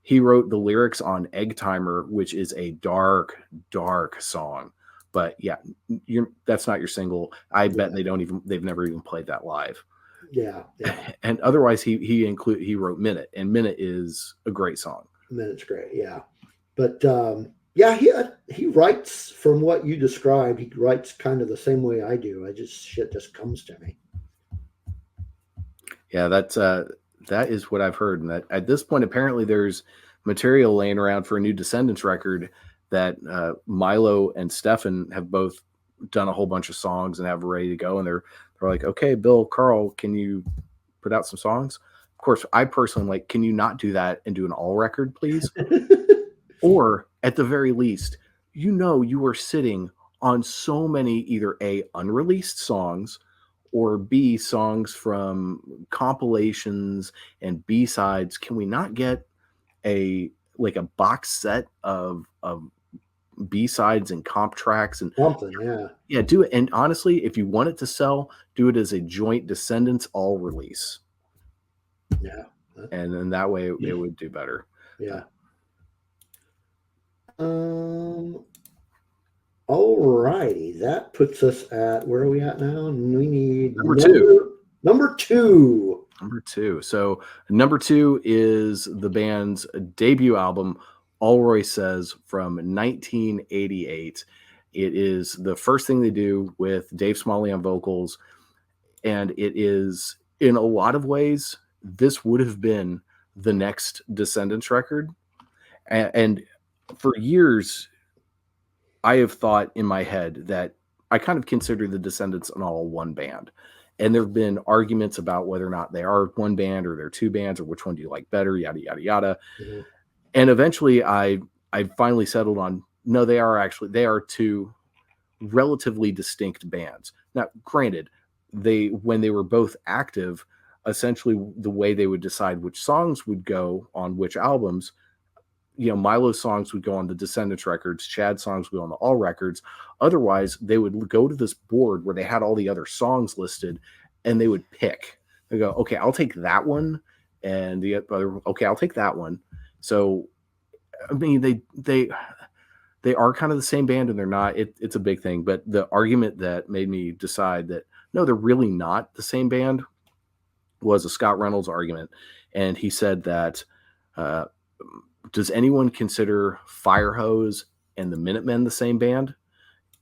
He wrote the lyrics on Egg Timer, which is a dark, dark song. But yeah, that's not your single. I bet they've never even played that live. Yeah. And otherwise, he wrote Minute, and Minute is a great song. Minute's great, yeah. But he writes, from what you described, he writes kind of the same way I do. Shit just comes to me. Yeah, that is what I've heard. And that at this point, apparently there's material laying around for a new Descendants record that Milo and Stefan have both done a whole bunch of songs and have ready to go. And they're like, okay, Bill, Carl, can you put out some songs? Of course, I personally can you not do that and do an all record, please? Or at the very least, you are sitting on so many either A, unreleased songs, or B, songs from compilations and B-sides. Can we not get a box set of B-sides and comp tracks and something? Yeah, do it. And honestly, if you want it to sell, do it as a joint Descendants all release. Yeah. And then that way it would do better. Yeah. All righty. That puts us at, where are we at now? We need number two. Number two. So number two is the band's debut album, Allroy Says, from 1988. It is the first thing they do with Dave Smalley on vocals. And it is, in a lot of ways, this would have been the next Descendants record. And for years, I have thought in my head that I kind of consider the Descendants an all one band. And there have been arguments about whether or not they are one band or they're two bands, or which one do you like better, yada, yada, yada. Mm-hmm. And eventually I finally settled on, no, they are two relatively distinct bands. Now, granted, when they were both active, essentially the way they would decide which songs would go on which albums, Milo's songs would go on the Descendants records, Chad's songs would go on the All records. Otherwise, they would go to this board where they had all the other songs listed, and they would pick. They go, okay, I'll take that one, and the other, okay, I'll take that one. So, I mean, they are kind of the same band, and they're not. It's a big thing. But the argument that made me decide that no, they're really not the same band was a Scott Reynolds argument, and he said that. Does anyone consider Firehose and the Minutemen the same band?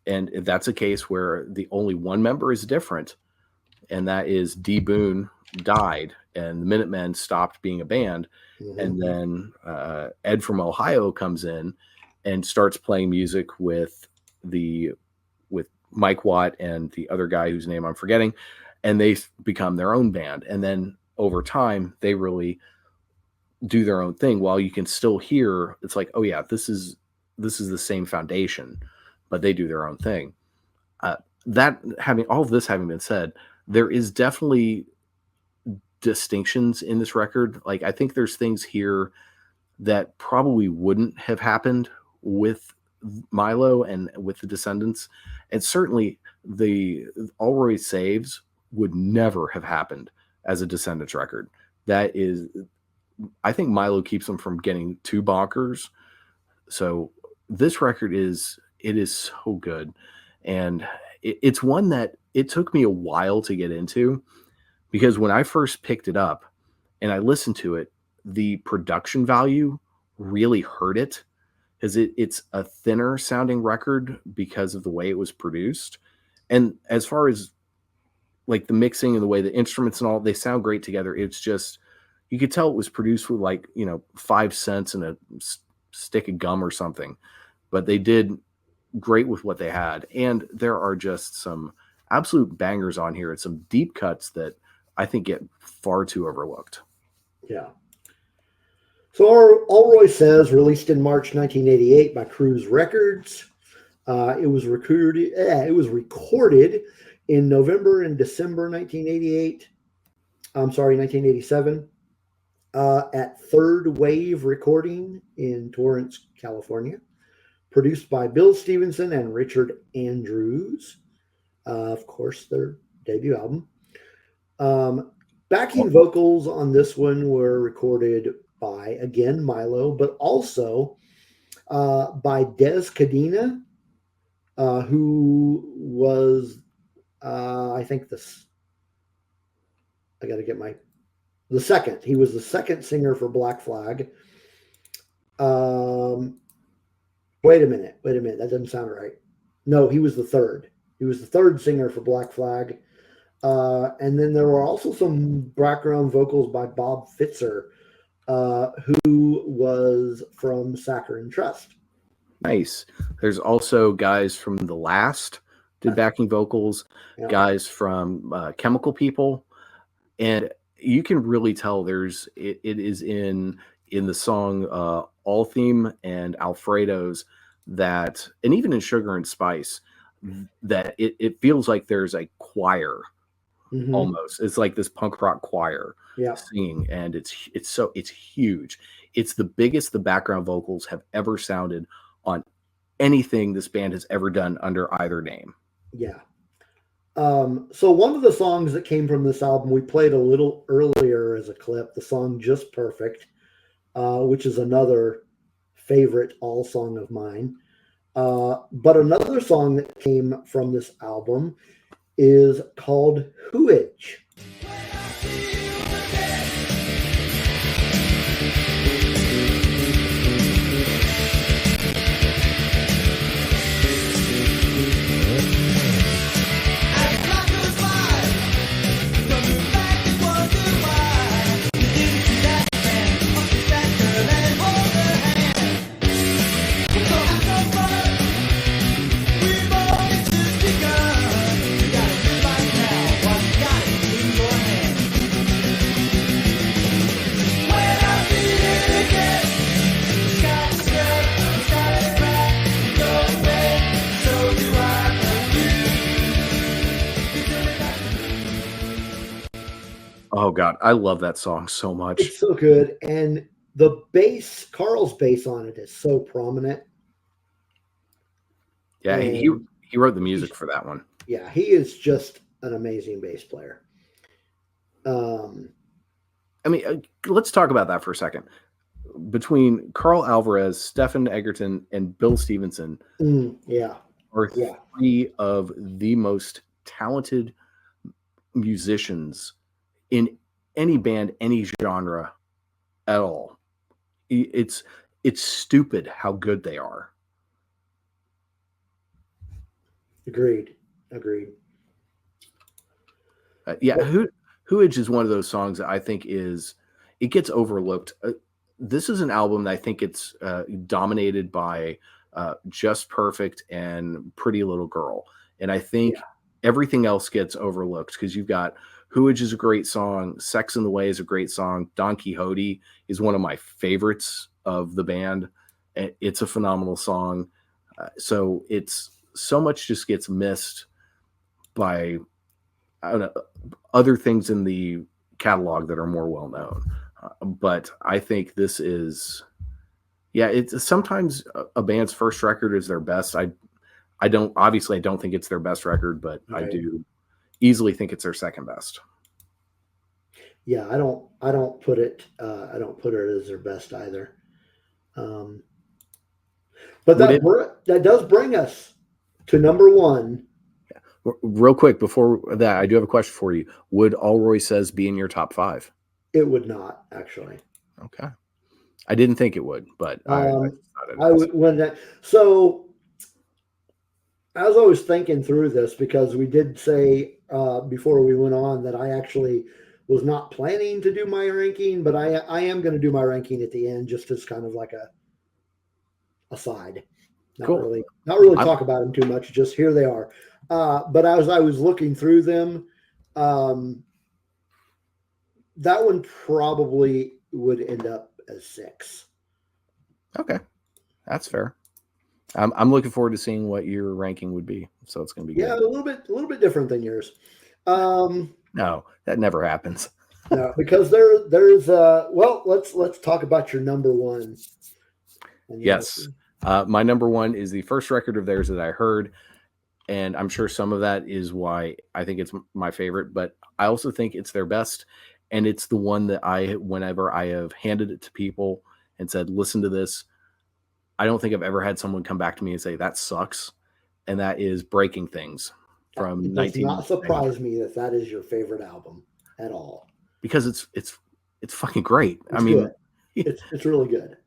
And if that's a case where the only one member is different, and that is D. Boone died, and the Minutemen stopped being a band, and then Ed from Ohio comes in and starts playing music with Mike Watt and the other guy whose name I'm forgetting, and they become their own band. And then over time, they really do their own thing, while you can still hear it's like, oh yeah, this is the same foundation, but they do their own thing. That having all of this having been said, there is definitely distinctions in this record. Like, I think there's things here that probably wouldn't have happened with Milo and with the Descendants, and certainly the Allroy Saves would never have happened as a Descendants record. That is, I think Milo keeps them from getting too bonkers. So this record is so good. And it's one that it took me a while to get into, because when I first picked it up and I listened to it, the production value really hurt it, because it's a thinner sounding record because of the way it was produced. And as far as like the mixing and the way the instruments and all, they sound great together. It's just, you could tell it was produced with 5 cents and a stick of gum or something, but they did great with what they had. And there are just some absolute bangers on here and some deep cuts that I think get far too overlooked. Yeah. So Allroy Says, released in March 1988 by Cruise Records. It was recorded in November and December 1987. At Third Wave Recording in Torrance, California. Produced by Bill Stevenson and Richard Andrews. Of course, their debut album. Backing vocals on this one were recorded by, again, Milo, but also by Des Cadena, who was, I think I got to get the second. He was the second singer for Black Flag. Wait a minute. That doesn't sound right. No, he was the third. He was the third singer for Black Flag. And then there were also some background vocals by Bob Fitzer, who was from Saccharine Trust. Nice. There's also guys from The Last did backing vocals, guys from Chemical People, and you can really tell it is in the song All Theme and Alfredo's, that, and even in Sugar and Spice, that it feels like there's a choir. Almost. It's like this punk rock choir singing, and it's huge. It's the biggest the background vocals have ever sounded on anything this band has ever done under either name. Yeah. So one of the songs that came from this album, we played a little earlier as a clip, the song Just Perfect, which is another favorite all song of mine. But another song that came from this album is called Hooage. Oh God, I love that song so much. It's so good. And the bass, Carl's bass on it is so prominent. Yeah, he wrote the music for that one. Yeah, he is just an amazing bass player. I mean, let's talk about that for a second. Between Carl Alvarez, Stefan Egerton, and Bill Stevenson, are three of the most talented musicians in any band, any genre at all. It's stupid how good they are. Agreed. Hooage is one of those songs that I think it gets overlooked. This is an album that I think it's dominated by Just Perfect and Pretty Little Girl. And I think everything else gets overlooked because you've got Hooage is a great song. Sex in the Way is a great song. Don Quixote is one of my favorites of the band. It's a phenomenal song. So it's so much just gets missed by, I don't know, other things in the catalog that are more well known. But I think this is, it's sometimes a band's first record is their best. I don't think it's their best record, but right. I do easily think it's their second best. Yeah, I don't put it as their best either. But that does bring us to number one. Real quick before that, I do have a question for you. Would Allroy Says be in your top 5? It would not, actually. Okay. I didn't think it would, but I would when that. So as I was thinking through this, because we did say before we went on that I actually was not planning to do my ranking, but I am going to do my ranking at the end, just as kind of like a aside. Not really talk about them too much. Just here they are. But as I was looking through them, that one probably would end up as 6. Okay, that's fair. I'm looking forward to seeing what your ranking would be. So it's going to be good. A little bit different than yours. No, that never happens. No, because there's let's talk about your number one. Yes. My number one is the first record of theirs that I heard. And I'm sure some of that is why I think it's my favorite, but I also think it's their best. And it's the one that whenever I have handed it to people and said, listen to this, I don't think I've ever had someone come back to me and say, that sucks. And that is Breaking Things from 19. It does not surprise me that is your favorite album at all. Because it's fucking great. It's really good.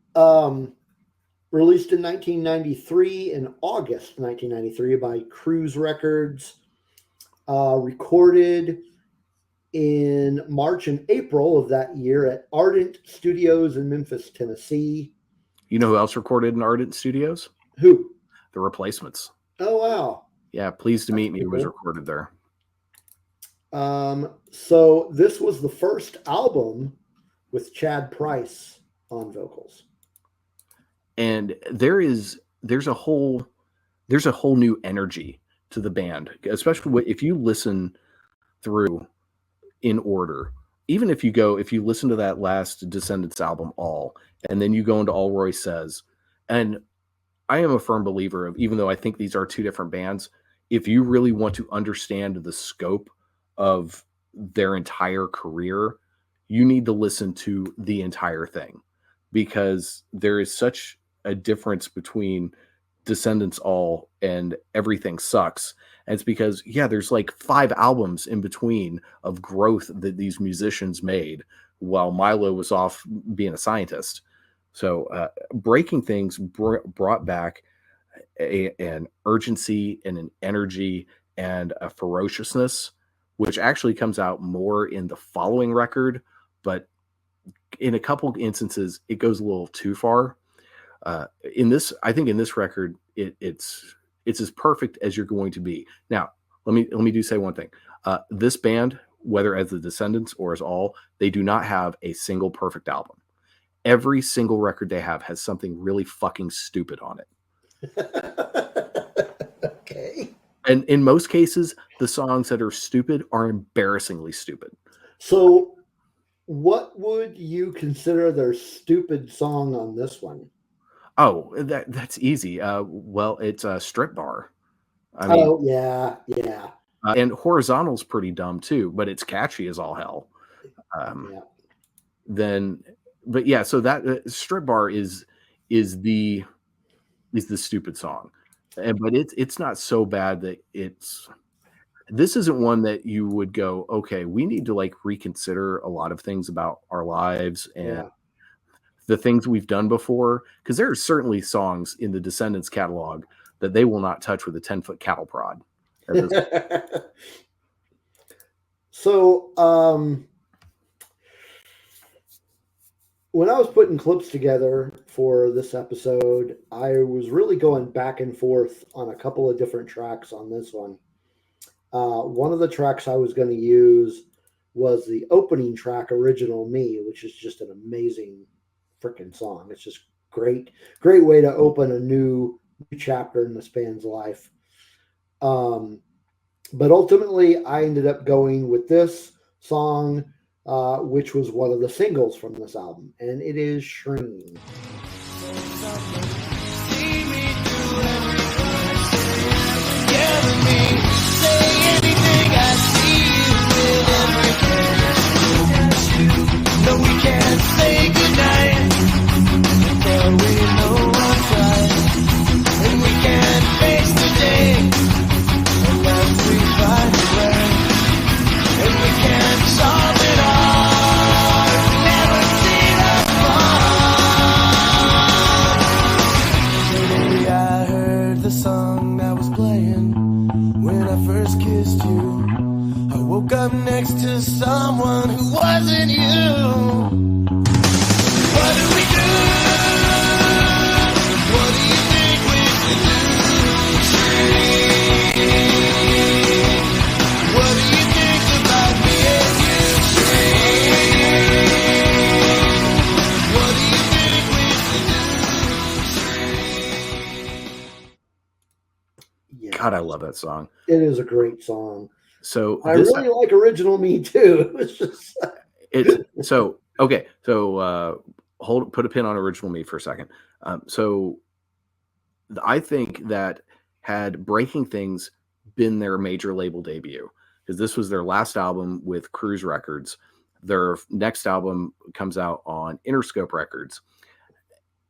Released in 1993, in August 1993 by Cruise Records. Recorded in March and April of that year at Ardent Studios in Memphis, Tennessee. You know who else recorded in Ardent Studios? Who? The Replacements. Oh, wow. Yeah, Pleased to Meet Me was recorded there. So this was the first album with Chad Price on vocals. And there's a whole new energy to the band, especially if you listen through in order. Even if you listen to that last Descendants album, All, and then you go into Allroy Says, and I am a firm believer of, even though I think these are two different bands, if you really want to understand the scope of their entire career, you need to listen to the entire thing, because there is such a difference between Descendants All and Everything Sucks. And it's because, there's like 5 albums in between of growth that these musicians made while Milo was off being a scientist. So Breaking Things brought back an urgency and an energy and a ferociousness, which actually comes out more in the following record, but in a couple instances, it goes a little too far. I think in this record, it's as perfect as you're going to be. Now, let me say one thing. This band, whether as the Descendants or as All, they do not have a single perfect album. Every single record they have has something really fucking stupid on it. Okay. And in most cases, the songs that are stupid are embarrassingly stupid. So What would you consider their stupid song on this one? Oh, that's easy. Well, it's a Strip Bar. I mean, Oh, yeah. and Horizontal's pretty dumb too, but it's catchy as all hell. Yeah. Then, but yeah, so that Strip Bar is the stupid song, but it's not so bad that this isn't one that you would go, okay, we need to like reconsider a lot of things about our lives and Yeah. the things we've done before, because there are certainly songs in the Descendants catalog that they will not touch with a 10-foot cattle prod. So, when I was putting clips together for this episode, I was really going back and forth on a couple of different tracks on this one. One of the tracks I was going to use was the opening track, Original Me, which is just an amazing freaking song. It's just great way to open a new chapter in this band's life. But ultimately, I ended up going with this song, which was one of the singles from this album, and it is Shreen. No, we can't say goodnight until we know what's right, and we can't face the day unless we find a way, and we can't solve it all. Never see the fun. Today I heard the song that was playing when I first kissed you. I woke up next to someone who wasn't you. What do we do? What do you think we should do? Shreen? What do you think about me and you? Shreen? What do you think we should do? Shreen? Yeah. God, I love that song. It is a great song. So I really like Original Me too. It's just okay. So put a pin on Original Me for a second. So I think that had Breaking Things been their major label debut, because this was their last album with Cruise Records. Their next album comes out on Interscope Records.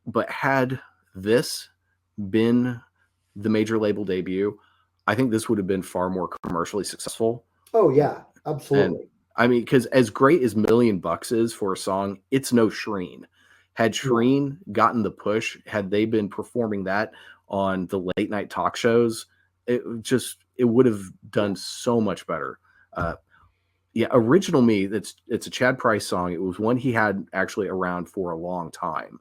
But had this been the major label debut, I think this would have been far more commercially successful. Oh yeah, absolutely. And, I mean, because as great as $1 Million is for a song, it's no Shreen. Had Shreen gotten the push, had they been performing that on the late night talk shows, it would have done so much better. Original Me, it's a Chad Price song. It was one he had actually around for a long time,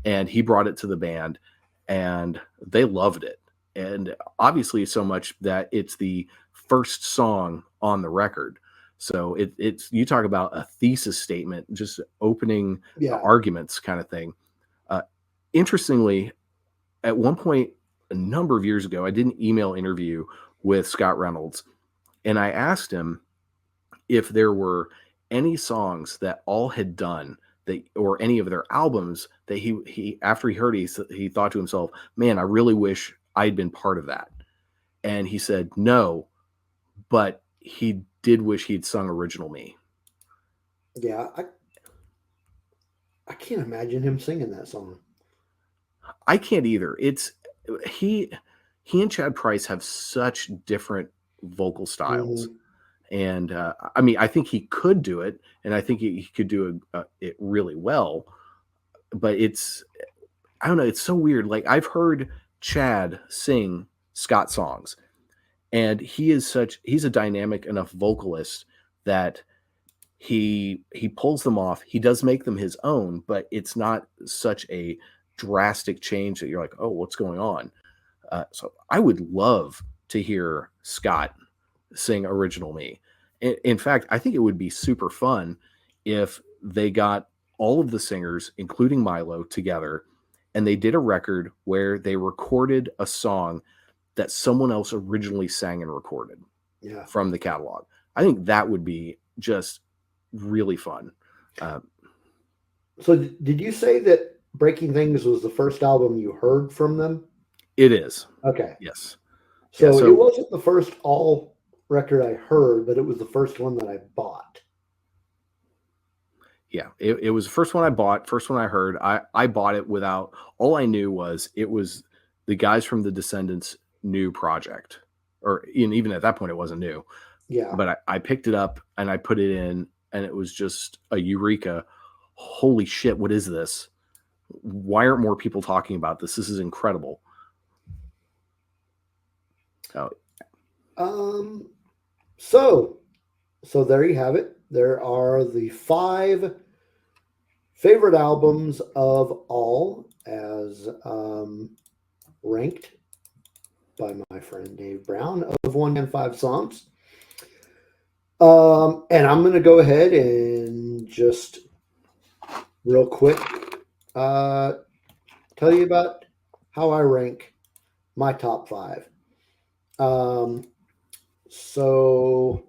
and he brought it to the band, and they loved it. And obviously so much that it's the first song on the record. So it's you talk about a thesis statement, just opening arguments kind of thing. Interestingly, at one point a number of years ago, I did an email interview with Scott Reynolds, and I asked him if there were any songs that All had done or any of their albums that he after he heard it, he thought to himself, man, I really wish I'd been part of that. And he said no, but he did wish he'd sung Original Me. Yeah, I can't imagine him singing that song. I can't either. It's he and Chad Price have such different vocal styles. And I mean, I think he could do it, and I think he could do it really well. But I don't know, it's so weird. Like, I've heard Chad sing Scott songs, and he's a dynamic enough vocalist that he pulls them off. He does make them his own, but it's not such a drastic change that you're like, oh, what's going on? So I would love to hear Scott sing Original Me. In fact, I think it would be super fun if they got all of the singers, including Milo, together, and they did a record where they recorded a song that someone else originally sang and recorded from the catalog. I think that would be just really fun. Uh, So did you say that Breaking Things was the first album you heard from them? it is. Okay. Yes. So, Yeah, it wasn't the first all record I heard, but it was the first one that I bought. Yeah, it was the first one I bought, first one I heard. I bought it without, all I knew was it was the guys from the Descendants' new project. Or even at that point, it wasn't new. Yeah. But I picked it up and I put it in, and it was just a eureka. Holy shit, what is this? Why aren't more people talking about this? This is incredible. Oh, So there you have it. There are the 5 favorite albums of all, as ranked by my friend Dave Brown, of 1 and 5 songs. And I'm going to go ahead and just real quick tell you about how I rank my top 5. So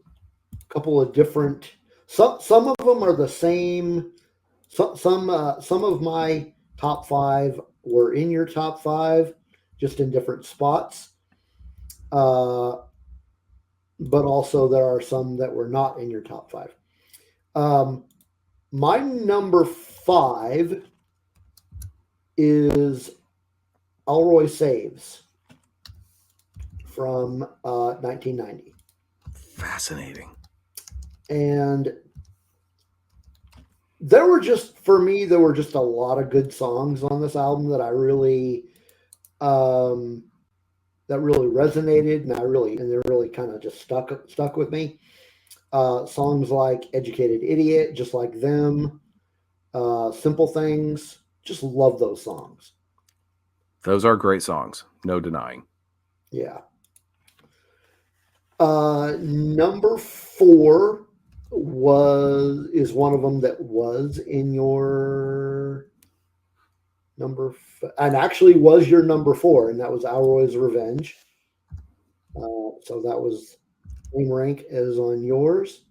a couple of different, some of them are the same. Some of my top 5 were in your top 5, just in different spots. But also there are some that were not in your top 5. My number 5 is Allroy Saves from 1990. fascinating. And there were just a lot of good songs on this album that I really that really resonated, and they really kind of just stuck with me. Songs like Educated Idiot, Just Like Them, Simple Things, just love those songs. Those are great songs, no denying. Yeah. Number 4 is one of them that was in your and actually was your number 4, and that was Allroy's Revenge. So that was same rank as on yours.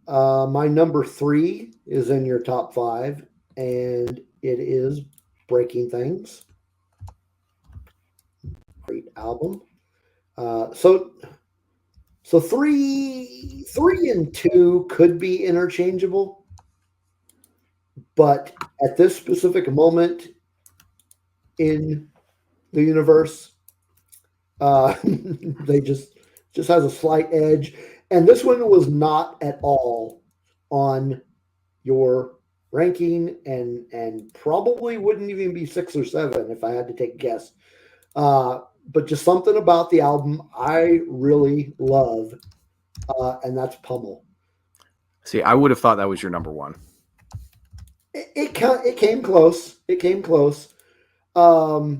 My number 3 is in your top 5, and it is Breaking Things. Great album. So 3 and 2 could be interchangeable, but at this specific moment in the universe, they just has a slight edge. And this one was not at all on your ranking, and probably wouldn't even be 6 or 7 if I had to take a guess. But just something about the album I really love, and that's Pummel. See, I would have thought that was your number 1. It came close. It came close. But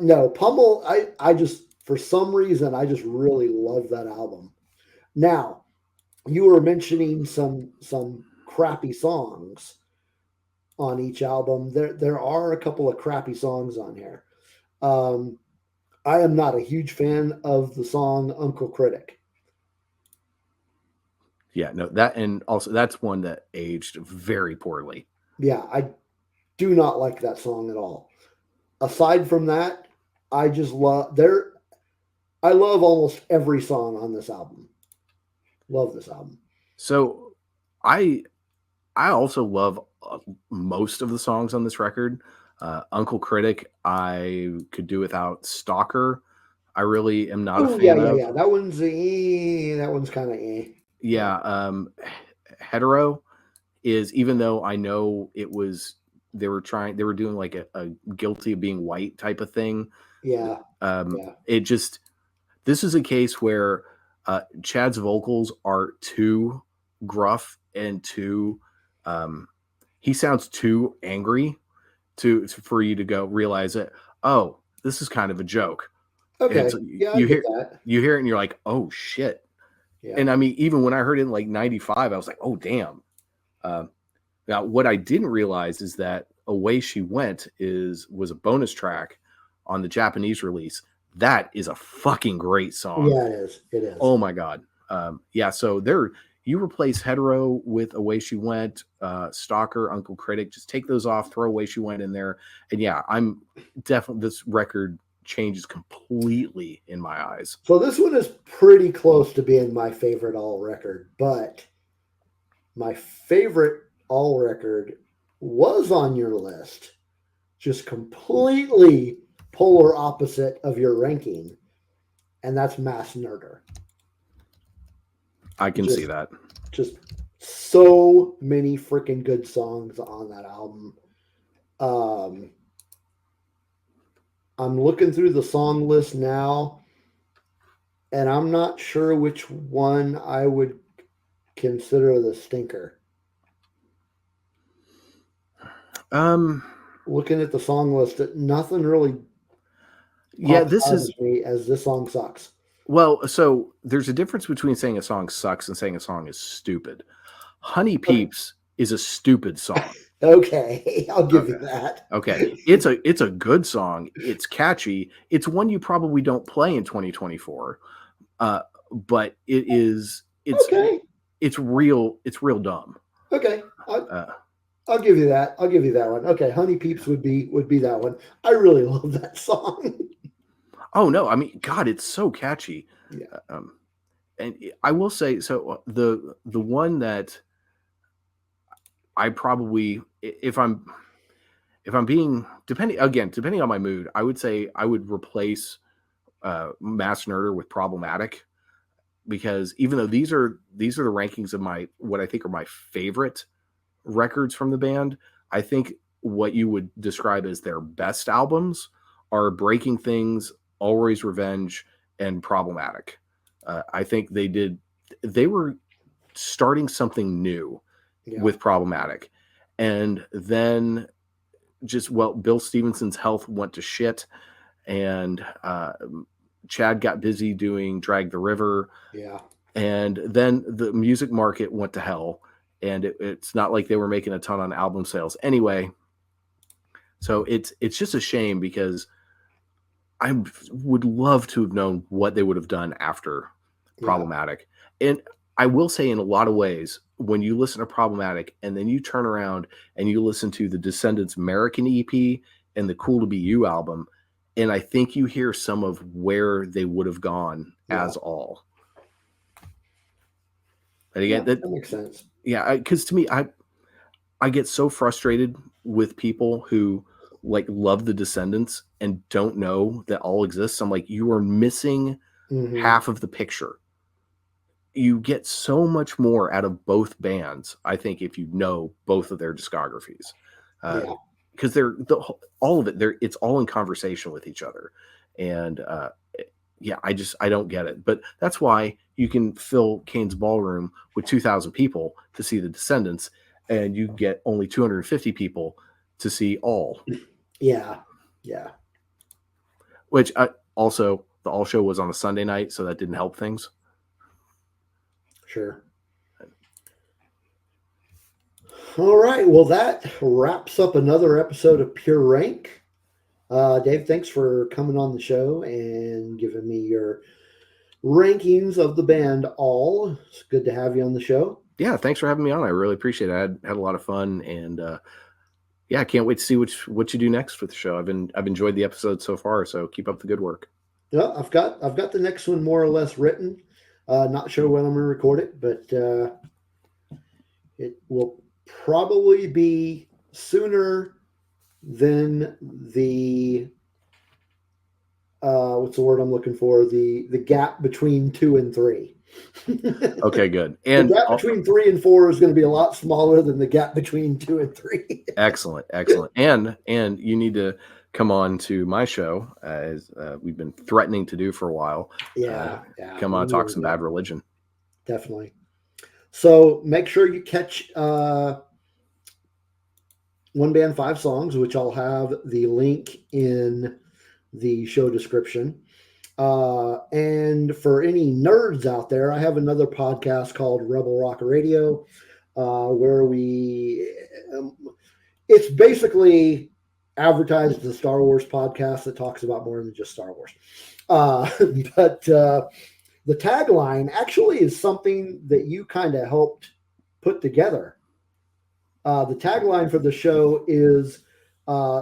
no, Pummel, I just, for some reason, I just really love that album. Now, you were mentioning some crappy songs on each album. There are a couple of crappy songs on here. I am not a huge fan of the song Uncle Critic. Yeah, no, that, and also that's one that aged very poorly. Yeah, I do not like that song at all. Aside from that, I just love I love almost every song on this album. Love this album. So I also love most of the songs on this record. Uncle Critic, I could do without. Stalker, I really am not a fan of. Yeah. That one's kind of Yeah. Hetero is, even though I know it was, they were doing like a guilty of being white type of thing. Yeah. It just, this is a case where Chad's vocals are too gruff and too, he sounds too angry for you to go realize it. Oh, this is kind of a joke. Okay. You hear it and you're like, oh shit. Yeah. And I mean, even when I heard it in like 95, I was like, oh damn. Now what I didn't realize is that Away She Went was a bonus track on the Japanese release. That is a fucking great song. Yeah, it is. Oh my God. Yeah. So you replace Hetero with Away She Went, Stalker, Uncle Critic, just take those off, throw Away She Went in there. And yeah, I'm definitely, this record changes completely in my eyes. So this one is pretty close to being my favorite all record, but my favorite all record was on your list, just completely polar opposite of your ranking, and that's Mass Murder. I can see that. Just so many freaking good songs on that album. I'm looking through the song list now, and I'm not sure which one I would consider the stinker. Looking at the song list, nothing really this is me as this song sucks. Well, so there's a difference between saying a song sucks and saying a song is stupid. Honey Peeps is a stupid song. Okay, I'll give you that. Okay, it's a good song. It's catchy. It's one you probably don't play in 2024, but it's okay. It's real dumb. Okay, I'll give you that. I'll give you that one. Okay, Honey Peeps would be that one. I really love that song. Oh no, I mean, God, it's so catchy. Yeah. And I will say, so the one that I probably, if I'm being depending on my mood, I would say I would replace Mass Nerder with Problematic, because even though these are the rankings of what I think are my favorite records from the band, I think what you would describe as their best albums are Breaking Things, Allroy's Revenge, and Problematic. I think they were starting something new with Problematic. And then Bill Stevenson's health went to shit, and Chad got busy doing Drag the River. Yeah. And then the music market went to hell, and it's not like they were making a ton on album sales anyway. So it's just a shame, because I would love to have known what they would have done after Problematic. And I will say, in a lot of ways, when you listen to Problematic and then you turn around and you listen to the Descendants American EP and the Cool to Be You album, and I think you hear some of where they would have gone as all. And again, that makes sense. Yeah, because to me, I get so frustrated with people who love the Descendants and don't know that all exists. I'm like, you are missing half of the picture. You get so much more out of both bands, I think, if you know both of their discographies, because all of it. It's all in conversation with each other, and I don't get it. But that's why you can fill Kane's Ballroom with 2,000 people to see the Descendants, and you get only 250 people to see all. Yeah. Which also, the All show was on a Sunday night, so that didn't help things. Sure. All right. Well, that wraps up another episode of Pure Rank. Dave, thanks for coming on the show and giving me your rankings of the band All. It's good to have you on the show. Yeah, thanks for having me on. I really appreciate it. I had a lot of fun, and I can't wait to see what you do next with the show. I've enjoyed the episode so far, so keep up the good work. Yeah, I've got the next one more or less written. Not sure when I'm going to record it, but it will probably be sooner than the what's the word I'm looking for? The gap between 2 and 3. Okay, good. And the gap between 3 and 4 is going to be a lot smaller than the gap between 2 and 3. Excellent. And you need to come on to my show, as we've been threatening to do for a while. Come on, talk some Bad Religion. Definitely. So make sure you catch One Band 5 Songs, which I'll have the link in the show description. And for any nerds out there, I have another podcast called Rebel Rock Radio, where it's basically advertised as a Star Wars podcast that talks about more than just Star Wars. But the tagline actually is something that you kind of helped put together. The tagline for the show is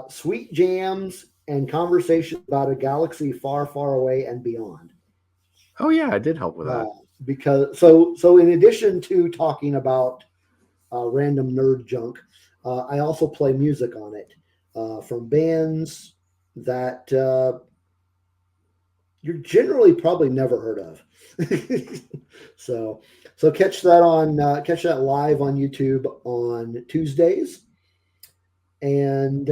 sweet jams and conversations about a galaxy far, far away and beyond. Oh yeah, I did help with that. Because so in addition to talking about random nerd junk, I also play music on it from bands that you're generally probably never heard of. So catch that live on YouTube on Tuesdays. And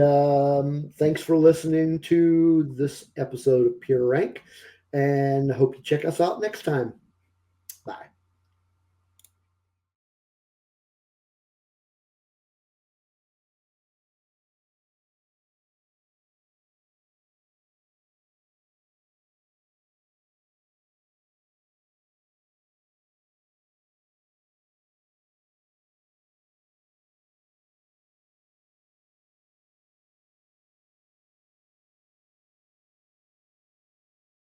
thanks for listening to this episode of Pure Rank, and hope you check us out next time.